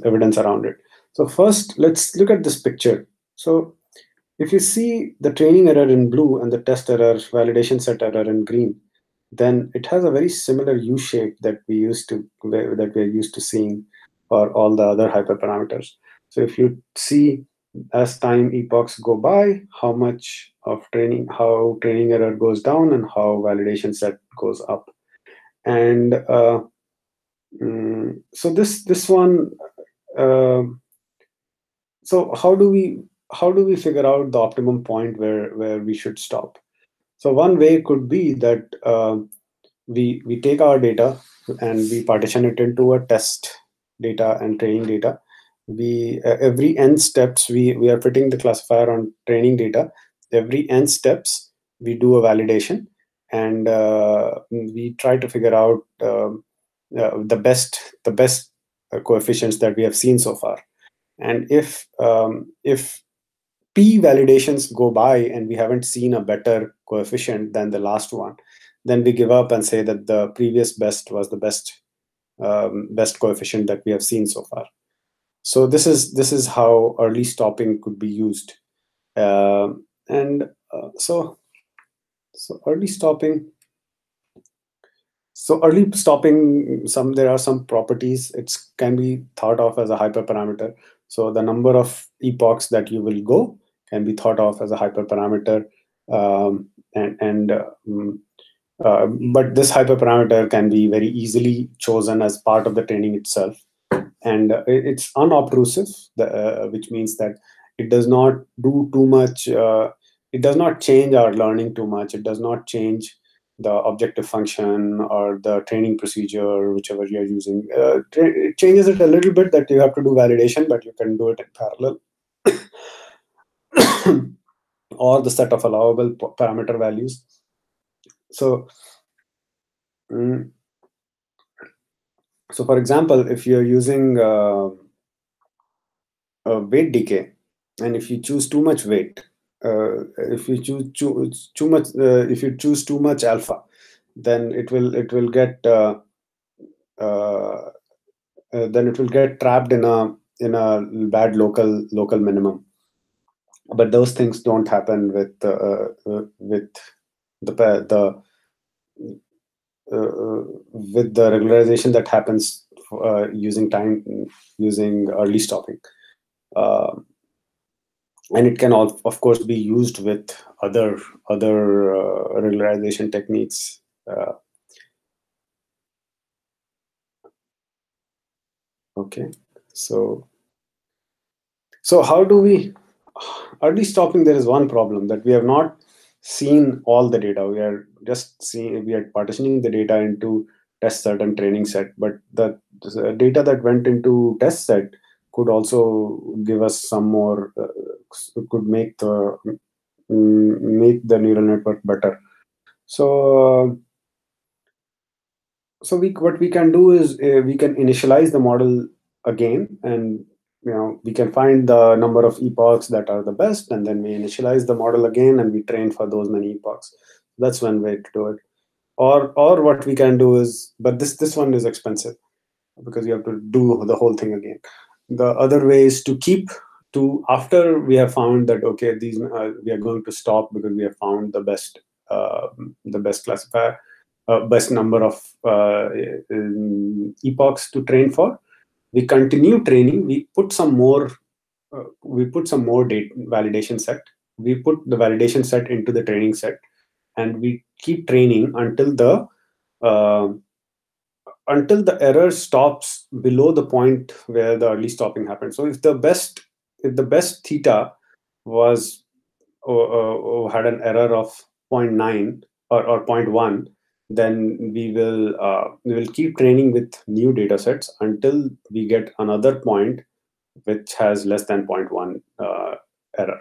evidence around it. So first, let's look at this picture. So if you see the training error in blue and the test error, validation set error in green, then it has a very similar U shape that we are used to seeing for all the other hyperparameters. So if you see, as time epochs go by, how training error goes down and how validation set goes up. And so this one. So how do we figure out the optimum point where we should stop? So one way could be that we take our data and we partition it into a test data and training data. We every n steps we are fitting the classifier on training data. Every n steps we do a validation, and we try to figure out the best coefficients that we have seen so far. And if p validations go by and we haven't seen a better coefficient than the last one, then we give up and say that the previous best was the best coefficient that we have seen so far. So this is how early stopping could be used. And so early stopping. So early stopping, there are some properties. It can be thought of as a hyperparameter. So the number of epochs that you will go can be thought of as a hyperparameter, but this hyperparameter can be very easily chosen as part of the training itself, and it's unobtrusive, which means that it does not do too much. It does not change our learning too much. It does not change the objective function or the training procedure, whichever you're using. It changes it a little bit, that you have to do validation, but you can do it in parallel. Or the set of allowable parameter values. So, so for example, if you're using weight decay, and if you choose too much weight, if you choose too much, if you choose too much alpha, then it will get then it will get trapped in a bad local minimum. But those things don't happen with the with the regularization that happens using early stopping. And it can of course be used with other regularization techniques. Okay, so how do we early stopping? There is one problem, that we have not seen all the data. We are partitioning the data into test set and training set, but the data that went into test set could also give us some more, could make the neural network better. So what we can do is we can initialize the model again, and we can find the number of epochs that are the best, and then we initialize the model again and we train for those many epochs. That's one way to do it. Or what we can do is, but this one is expensive because you have to do the whole thing again. The other way is after we have found that, okay, we are going to stop because we have found the best classifier, best number of epochs to train for. We continue training. We put some more validation set. We put the validation set into the training set, and we keep training until the error stops below the point where the early stopping happens. So if the best theta was had an error of 0.9 or 0.1, then we will keep training with new data sets until we get another point which has less than 0.1 error.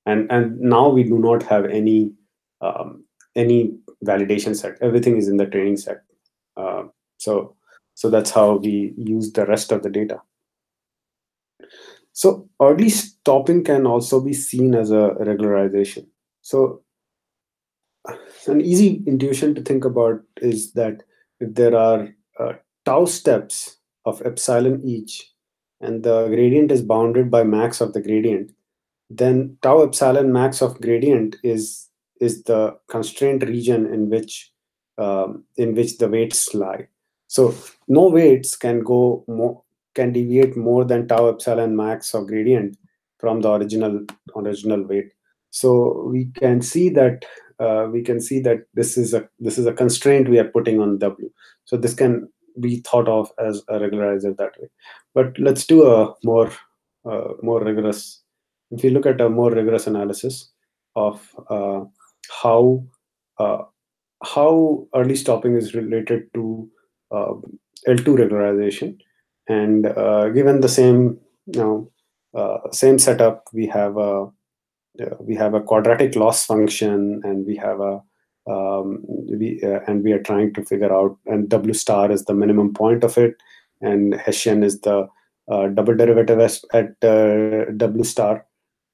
And now we do not have any validation set. Everything is in the training set. So that's how we use the rest of the data. So early stopping can also be seen as a regularization. So an easy intuition to think about is that if there are tau steps of epsilon each, and the gradient is bounded by max of the gradient, then tau epsilon max of gradient is the constraint region in which the weights lie. So no weights can deviate more than tau epsilon max of gradient from the original weight. So we can see that this is a constraint we are putting on W. So this can be thought of as a regularizer that way. But let's do a more rigorous. If you look at a more rigorous analysis of how early stopping is related to L2 regularization, and given the same same setup, we have a we have a quadratic loss function, and we have a and we are trying to figure out, and W star is the minimum point of it, and Hessian is the double derivative at W star.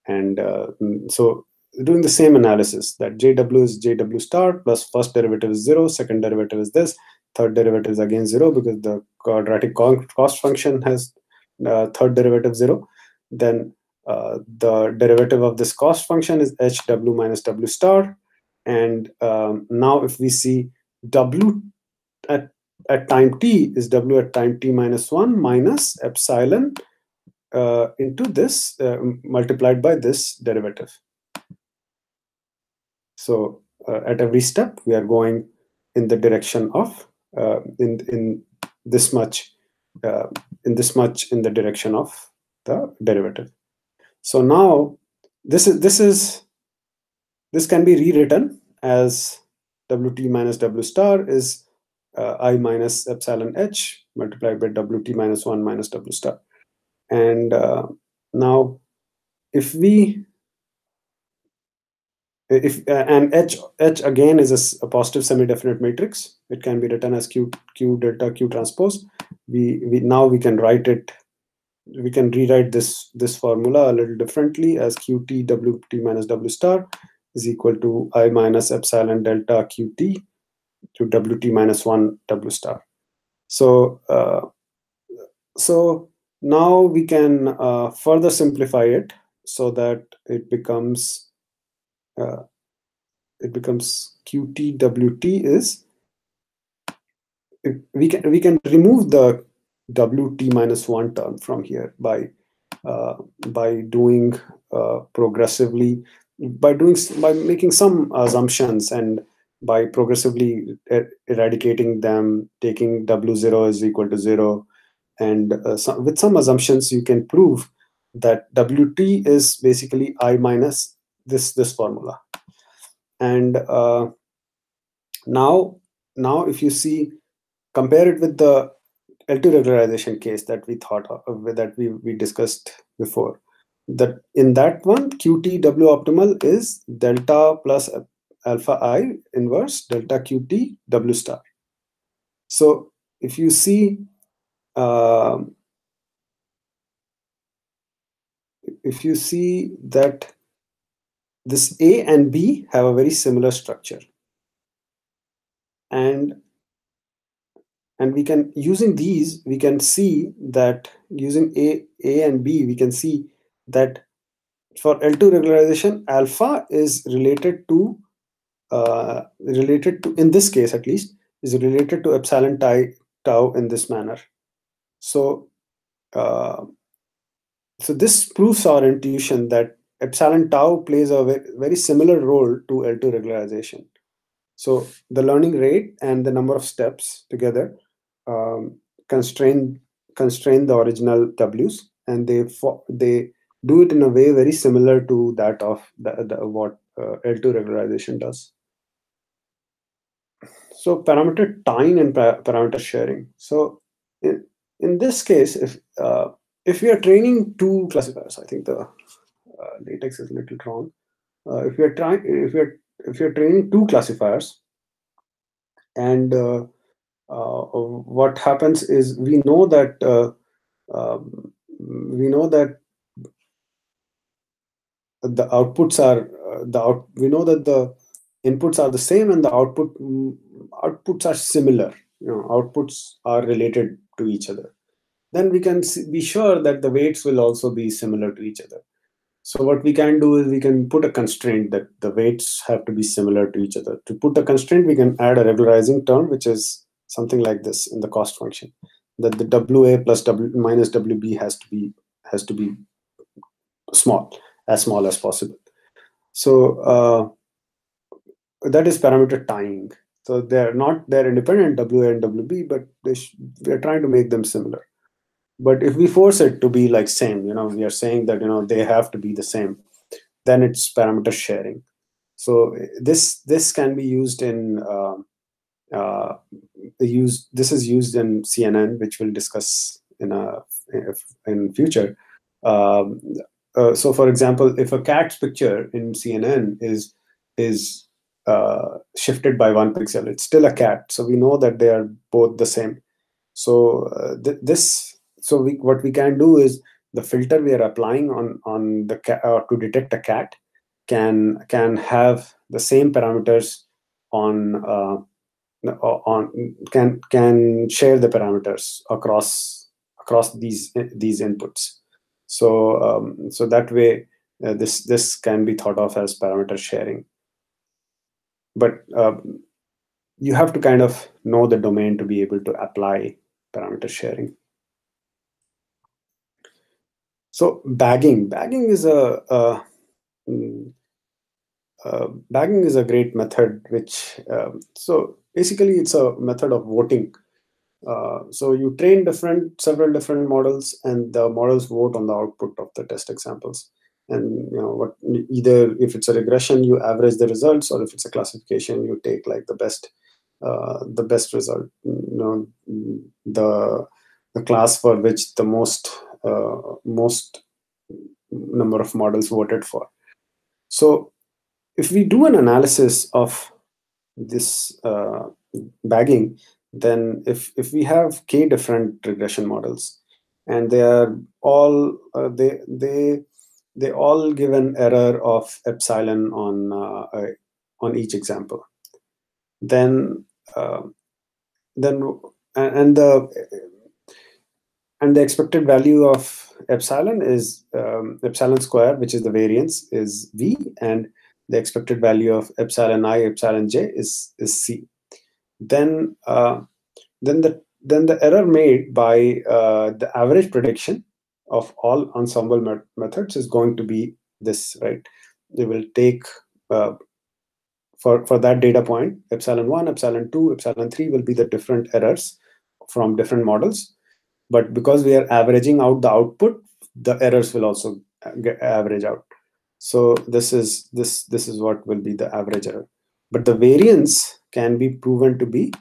And so doing the same analysis, that JW is JW star plus first derivative is 0, second derivative is this, third derivative is again 0 because the quadratic cost function has third derivative 0. Then the derivative of this cost function is HW minus W star. And now if we see W at time t is W at time t minus 1 minus epsilon into this multiplied by this derivative. So at every step, we are going in the direction of in this much in the direction of the derivative. So now this can be rewritten as Wt minus W star is I minus epsilon h multiplied by Wt minus 1 minus W star. And now if we and h again is a positive semi-definite matrix, it can be written as q delta q transpose. We can write it, we can rewrite this formula a little differently as qt Wt minus W star is equal to I minus epsilon delta qt to Wt minus 1 W star. So so now we can further simplify it so that it becomes qt Wt is, we can remove the Wt minus 1 term from here by doing progressively, by making some assumptions, and by progressively eradicating them, taking W0 is equal to 0, and with some assumptions you can prove that Wt is basically I minus this formula. And now if you see, compare it with the L2 regularization case that we thought of, that we discussed before, that in that one qt W optimal is delta plus alpha I inverse delta qt W star. So if you see that this A and B have a very similar structure, and we can, using these, we can see that using A and B, we can see that for L2 regularization, alpha is related to in this case at least, is related to epsilon tau in this manner. So so this proves our intuition that epsilon tau plays a very similar role to L2 regularization. So the learning rate and the number of steps together constrain the original W's, and they do it in a way very similar to that of what L2 regularization does. So parameter tying and parameter sharing. So in this case, if we are training two classifiers, I think the latex is a little wrong. If we are training two classifiers, and what happens is we know that the outputs are we know that the inputs are the same and the outputs are similar. Outputs are related to each other. Then we can be sure that the weights will also be similar to each other. So what we can do is we can put a constraint that the weights have to be similar to each other. To put a constraint, we can add a regularizing term, which is something like this in the cost function, that the WA plus W minus WB has to be small as possible. So that is parameter tying. So they're independent, WA and WB, but we are trying to make them similar. But if we force it to be like same, we are saying that they have to be the same, then it's parameter sharing. So this can be used in this is used in CNN, which we'll discuss in future. so for example, if a cat's picture in CNN is shifted by 1 pixel, it's still a cat. So we know that they are both the same. So what we can do is the filter we are applying on the cat to detect a cat can have the same parameters on can share the parameters across these inputs. So that way this can be thought of as parameter sharing. But you have to kind of know the domain to be able to apply parameter sharing. So bagging is bagging is a great method, which so basically it's a method of voting. So you train several different models, and the models vote on the output of the test examples. And either if it's a regression, you average the results, or if it's a classification, you take like the best result. The class for which the most number of models voted for. So if we do an analysis of this bagging, then if we have k different regression models, and they are all they all give an error of epsilon on each example, then and the expected value of epsilon is epsilon square, which is the variance, is v, and the expected value of epsilon I, epsilon j is c. Then the error made by the average prediction of all ensemble methods is going to be this, right? They will take for that data point, epsilon 1, epsilon 2, epsilon 3 will be the different errors from different models. But because we are averaging out the output, the errors will also average out. So this is what will be the average error. But the variance can be proven to be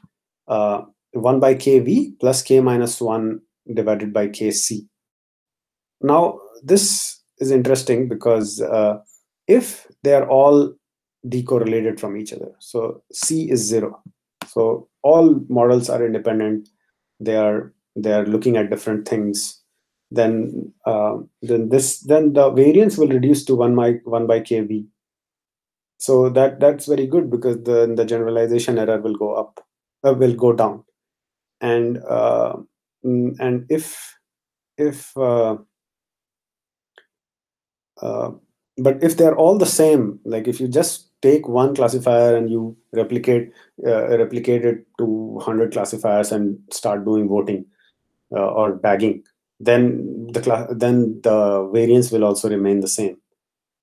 1 by kv plus k minus 1 divided by kc. Now this is interesting because if they are all decorrelated from each other, so c is 0, so all models are independent, they are looking at different things, then the variance will reduce to 1 by kv. So that's very good, because the generalization error will go up, will go down. And but if they're all the same, like if you just take one classifier and you replicate it to 100 classifiers and start doing voting or bagging, then the variance will also remain the same.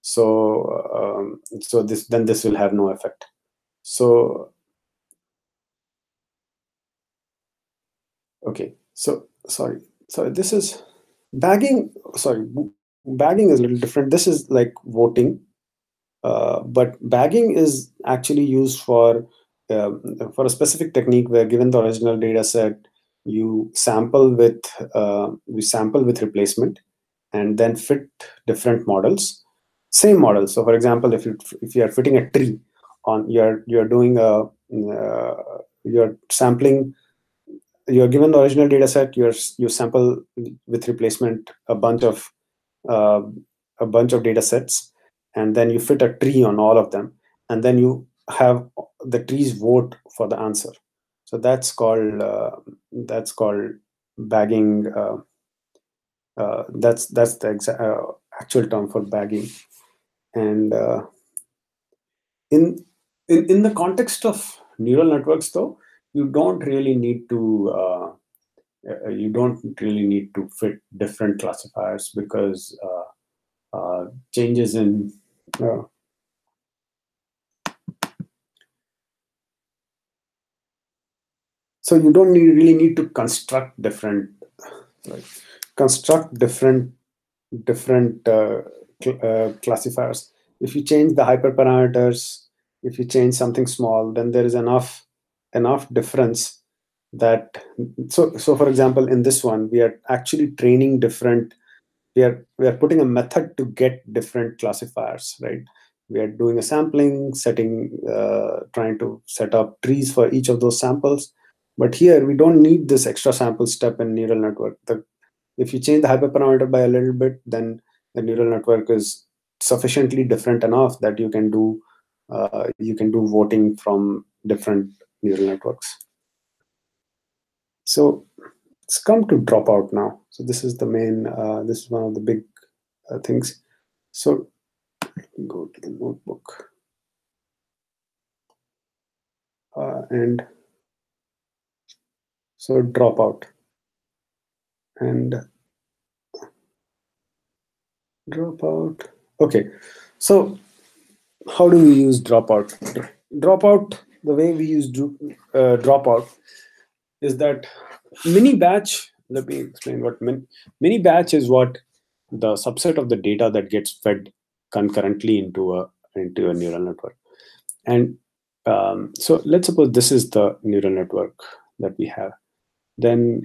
So this will have no effect. So okay, so this is bagging. Bagging is a little different. This is like voting, but bagging is actually used for a specific technique where, given the original data set, you sample with replacement and then fit different models, same models. So for example, if you are fitting a tree on, you're doing you're sampling, you're given the original data set, you sample with replacement a bunch of data sets, and then you fit a tree on all of them, and then you have the trees vote for the answer. So that's called bagging. That's the actual term for bagging. And in the context of neural networks, though, you don't really need to fit different classifiers, because changes in so you don't really need to construct different classifiers. If you change the hyperparameters, if you change something small, then there is enough difference that so for example, in this one, we are actually training different we are putting a method to get different classifiers, right? We are doing a sampling, trying to set up trees for each of those samples. But here we don't need this extra sample step in neural network. If you change the hyperparameter by a little bit, then the neural network is sufficiently different enough that you can do voting from different neural networks. So let's come to dropout now. So this is the main. This is one of the big things. So go to the notebook and so dropout and dropout. Okay, so how do we use dropout? Dropout, the way we use dropout is that mini batch. Let me explain what mini batch is. What the subset of the data that gets fed concurrently into a neural network. And so let's suppose this is the neural network that we have. Then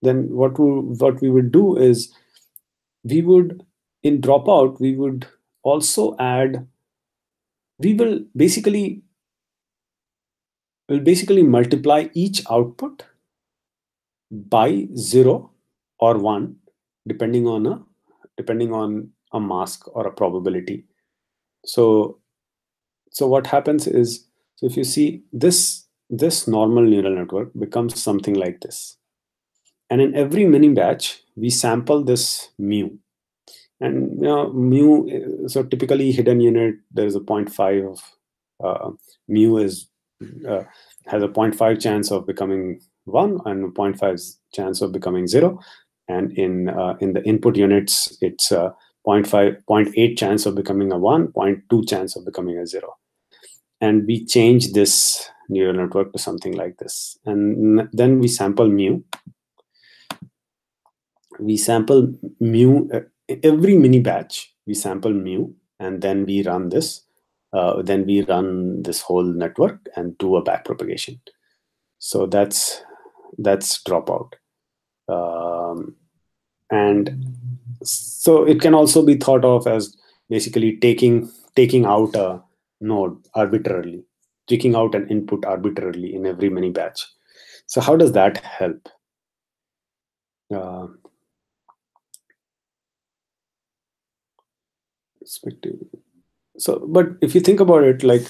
then what we would do is we would, in dropout, we would also add, we'll basically multiply each output by 0 or 1 depending on a mask or a probability. So what happens is, so if you see this normal neural network becomes something like this, and in every mini batch we sample this mu. And mu, so typically hidden unit, there is a 0.5 of mu has a 0.5 chance of becoming 1 and a 0.5 chance of becoming 0. And in the input units, it's a 0.8 chance of becoming a 1, 0.2 chance of becoming a 0. And we change this neural network to something like this. And then we sample mu. We sample mu, every mini batch, we sample mu, and then we run this. Then we run this whole network and do a backpropagation. So that's dropout. And so it can also be thought of as basically taking out a node arbitrarily, taking out an input arbitrarily in every mini batch. So how does that help? So, but if you think about it, like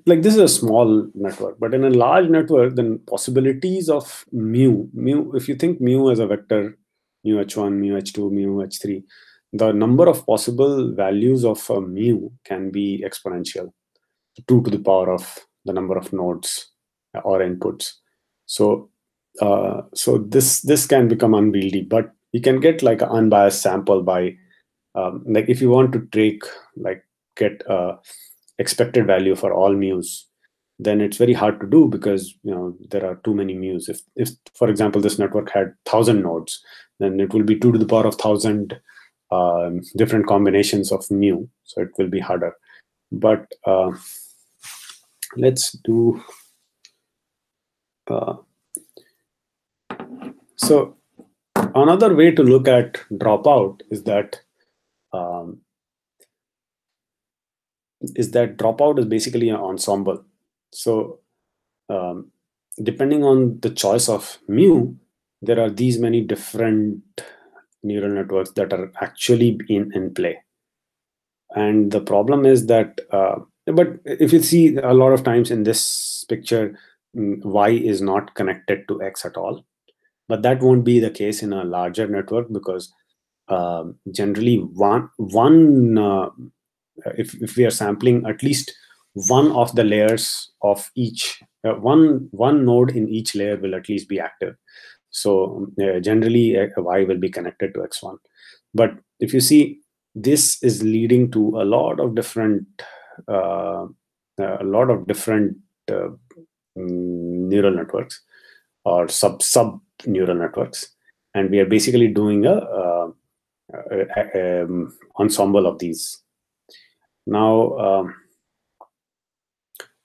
like this is a small network, but in a large network, then possibilities of mu, if you think mu as a vector, mu h1, mu h2, mu h3, the number of possible values of mu can be exponential, 2 to the power of the number of nodes or inputs. So so this can become unwieldy, but you can get like an unbiased sample by like if you want to get expected value for all mu's, then it's very hard to do because there are too many mu's. If for example this network had 1,000 nodes, then it will be 2 to the power of 1,000 different combinations of mu, so it will be harder. But let's do so another way to look at dropout is that dropout is basically an ensemble. So depending on the choice of mu, there are these many different neural networks that are actually in play. And the problem is that, but if you see a lot of times in this picture, y is not connected to x at all. But that won't be the case in a larger network because generally if we are sampling at least one of the layers of each, one node in each layer will at least be active. So generally y will be connected to x1. But if you see, this is leading to a lot of different neural networks or sub neural networks, and we are basically doing a ensemble of these. Now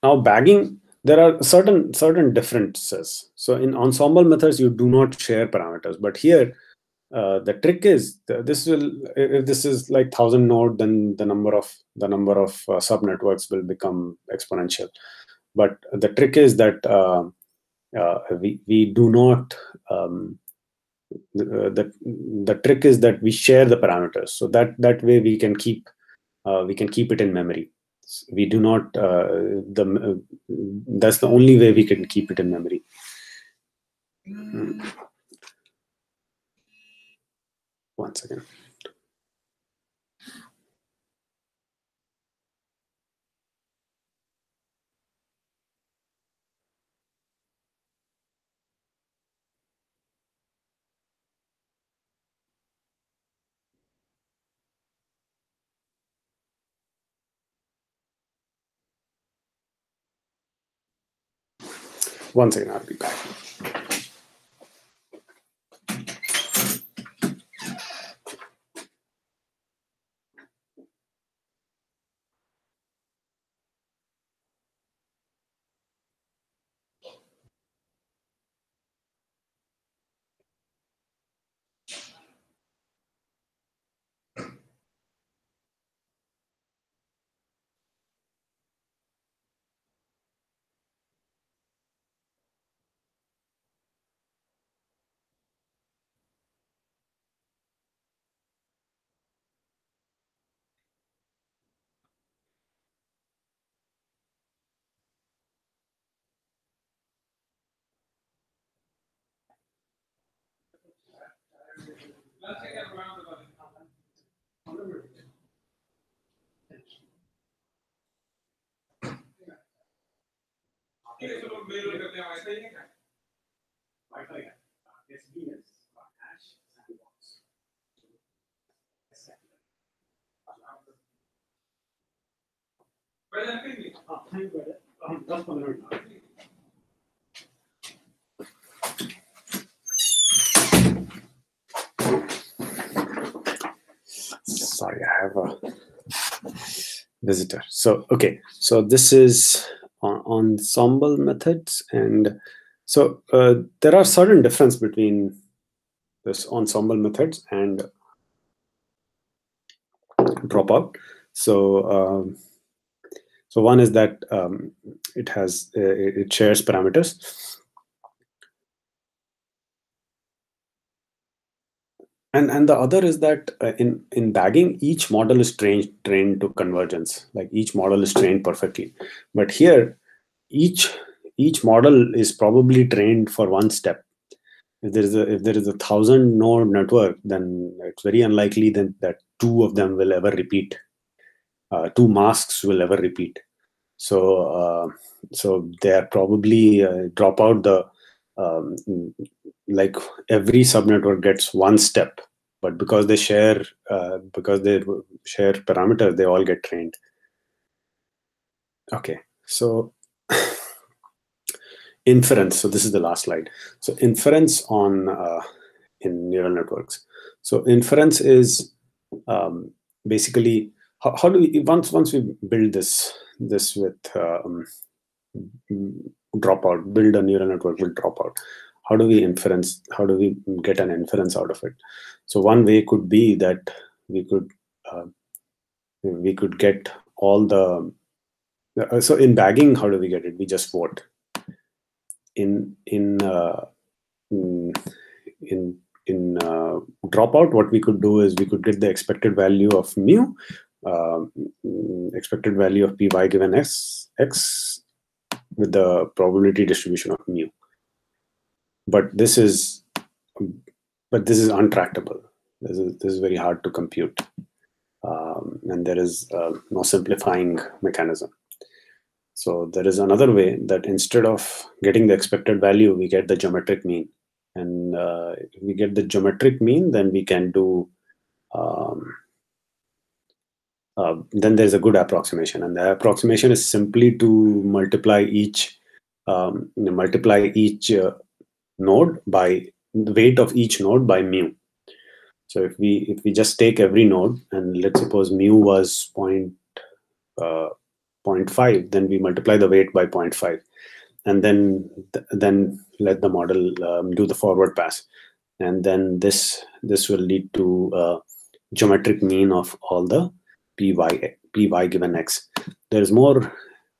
bagging there are certain differences. So in ensemble methods, you do not share parameters, but here the trick is this will, if this is like 1,000 node, then the number of subnetworks will become exponential. But the trick is that we do not. The trick is that we share the parameters, so that way we can keep it in memory. We do not. That's the only way we can keep it in memory. One second. One second, I'll be back. Sorry, I have a visitor. So okay, so this is ensemble methods, and so there are certain difference between this ensemble methods and dropout. So so one is that it shares parameters, and the other is that in bagging, each model is trained to convergence. Like each model is trained perfectly, but here each model is probably trained for one step. If there is a 1,000 node network, then it's very unlikely that two of them will ever repeat. Two masks will ever repeat. So so they are probably drop out the like every subnetwork gets one step, but because they share parameters, they all get trained. Okay, so inference. So this is the last slide. So inference on in neural networks. So inference is basically how do we once we build this with dropout, build a neural network with dropout. How do we inference? How do we get an inference out of it? So one way could be that we could get all the. So in bagging, how do we get it? We just vote. In dropout, what we could do is we could get the expected value of mu, expected value of py given x with the probability distribution of mu. But this is untractable. This is very hard to compute, and there is no simplifying mechanism. So there is another way that instead of getting the expected value, we get the geometric mean. And if we get the geometric mean, then we can do, then there's a good approximation. And the approximation is simply to multiply each node by the weight of each node by mu. So if we just take every node, and let's suppose mu was 0.5, then we multiply the weight by 0.5. and then let the model do the forward pass, and then this will lead to geometric mean of all the py given x. There's more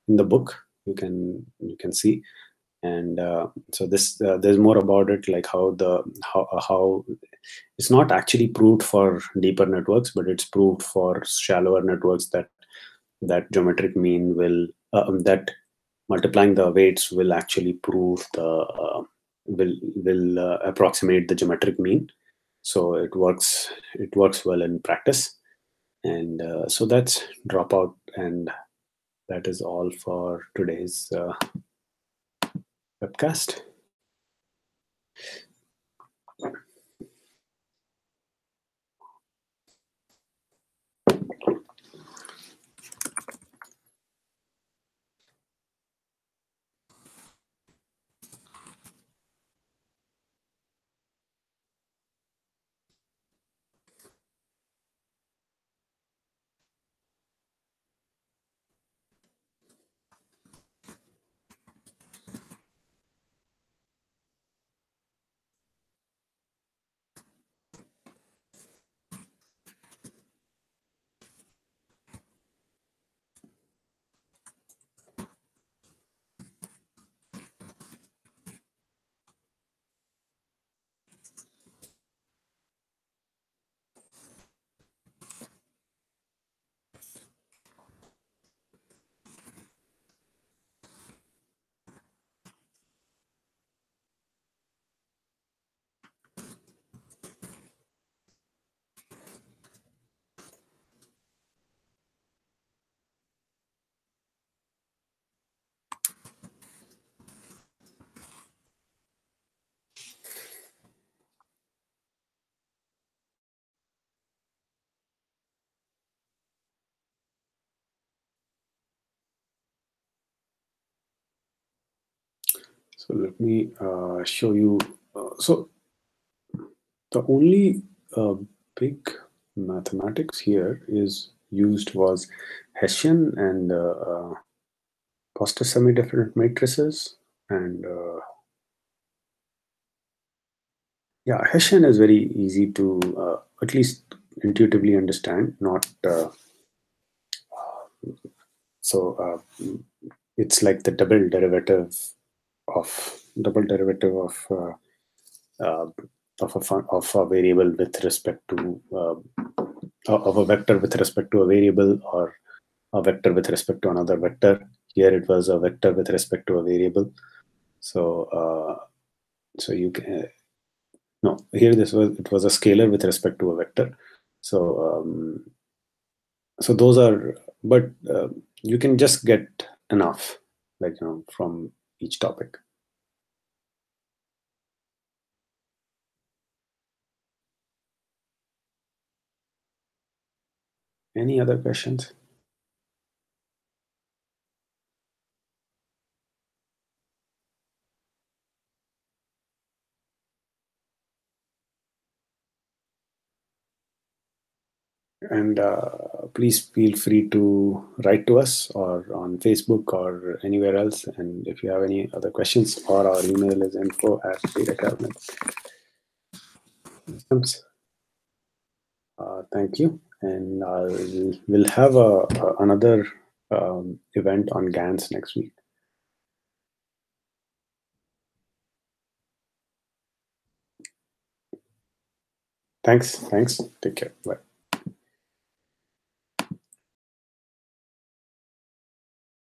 in the book you can see, and so this there's more about it, like how it's not actually proved for deeper networks, but it's proved for shallower networks that geometric mean will that multiplying the weights will actually prove the will approximate the geometric mean. So it works well in practice. And so that's dropout, and that is all for today's webcast. So let me show you. So the only big mathematics here is used was Hessian and Foster semi-definite matrices, and yeah, Hessian is very easy to at least intuitively understand. Not so it's like the double derivative of uh, of a variable with respect to of a vector with respect to a variable, or a vector with respect to another vector. Here it was a vector with respect to a variable. So so you can no, here it was a scalar with respect to a vector. So so those are, but you can just get enough, like, from each topic. Any other questions? And please feel free to write to us, or on Facebook or anywhere else. And if you have any other questions, or our email is info@datacabinet.systems. Thank you. And we'll have another event on GANs next week. Thanks. Take care. Bye.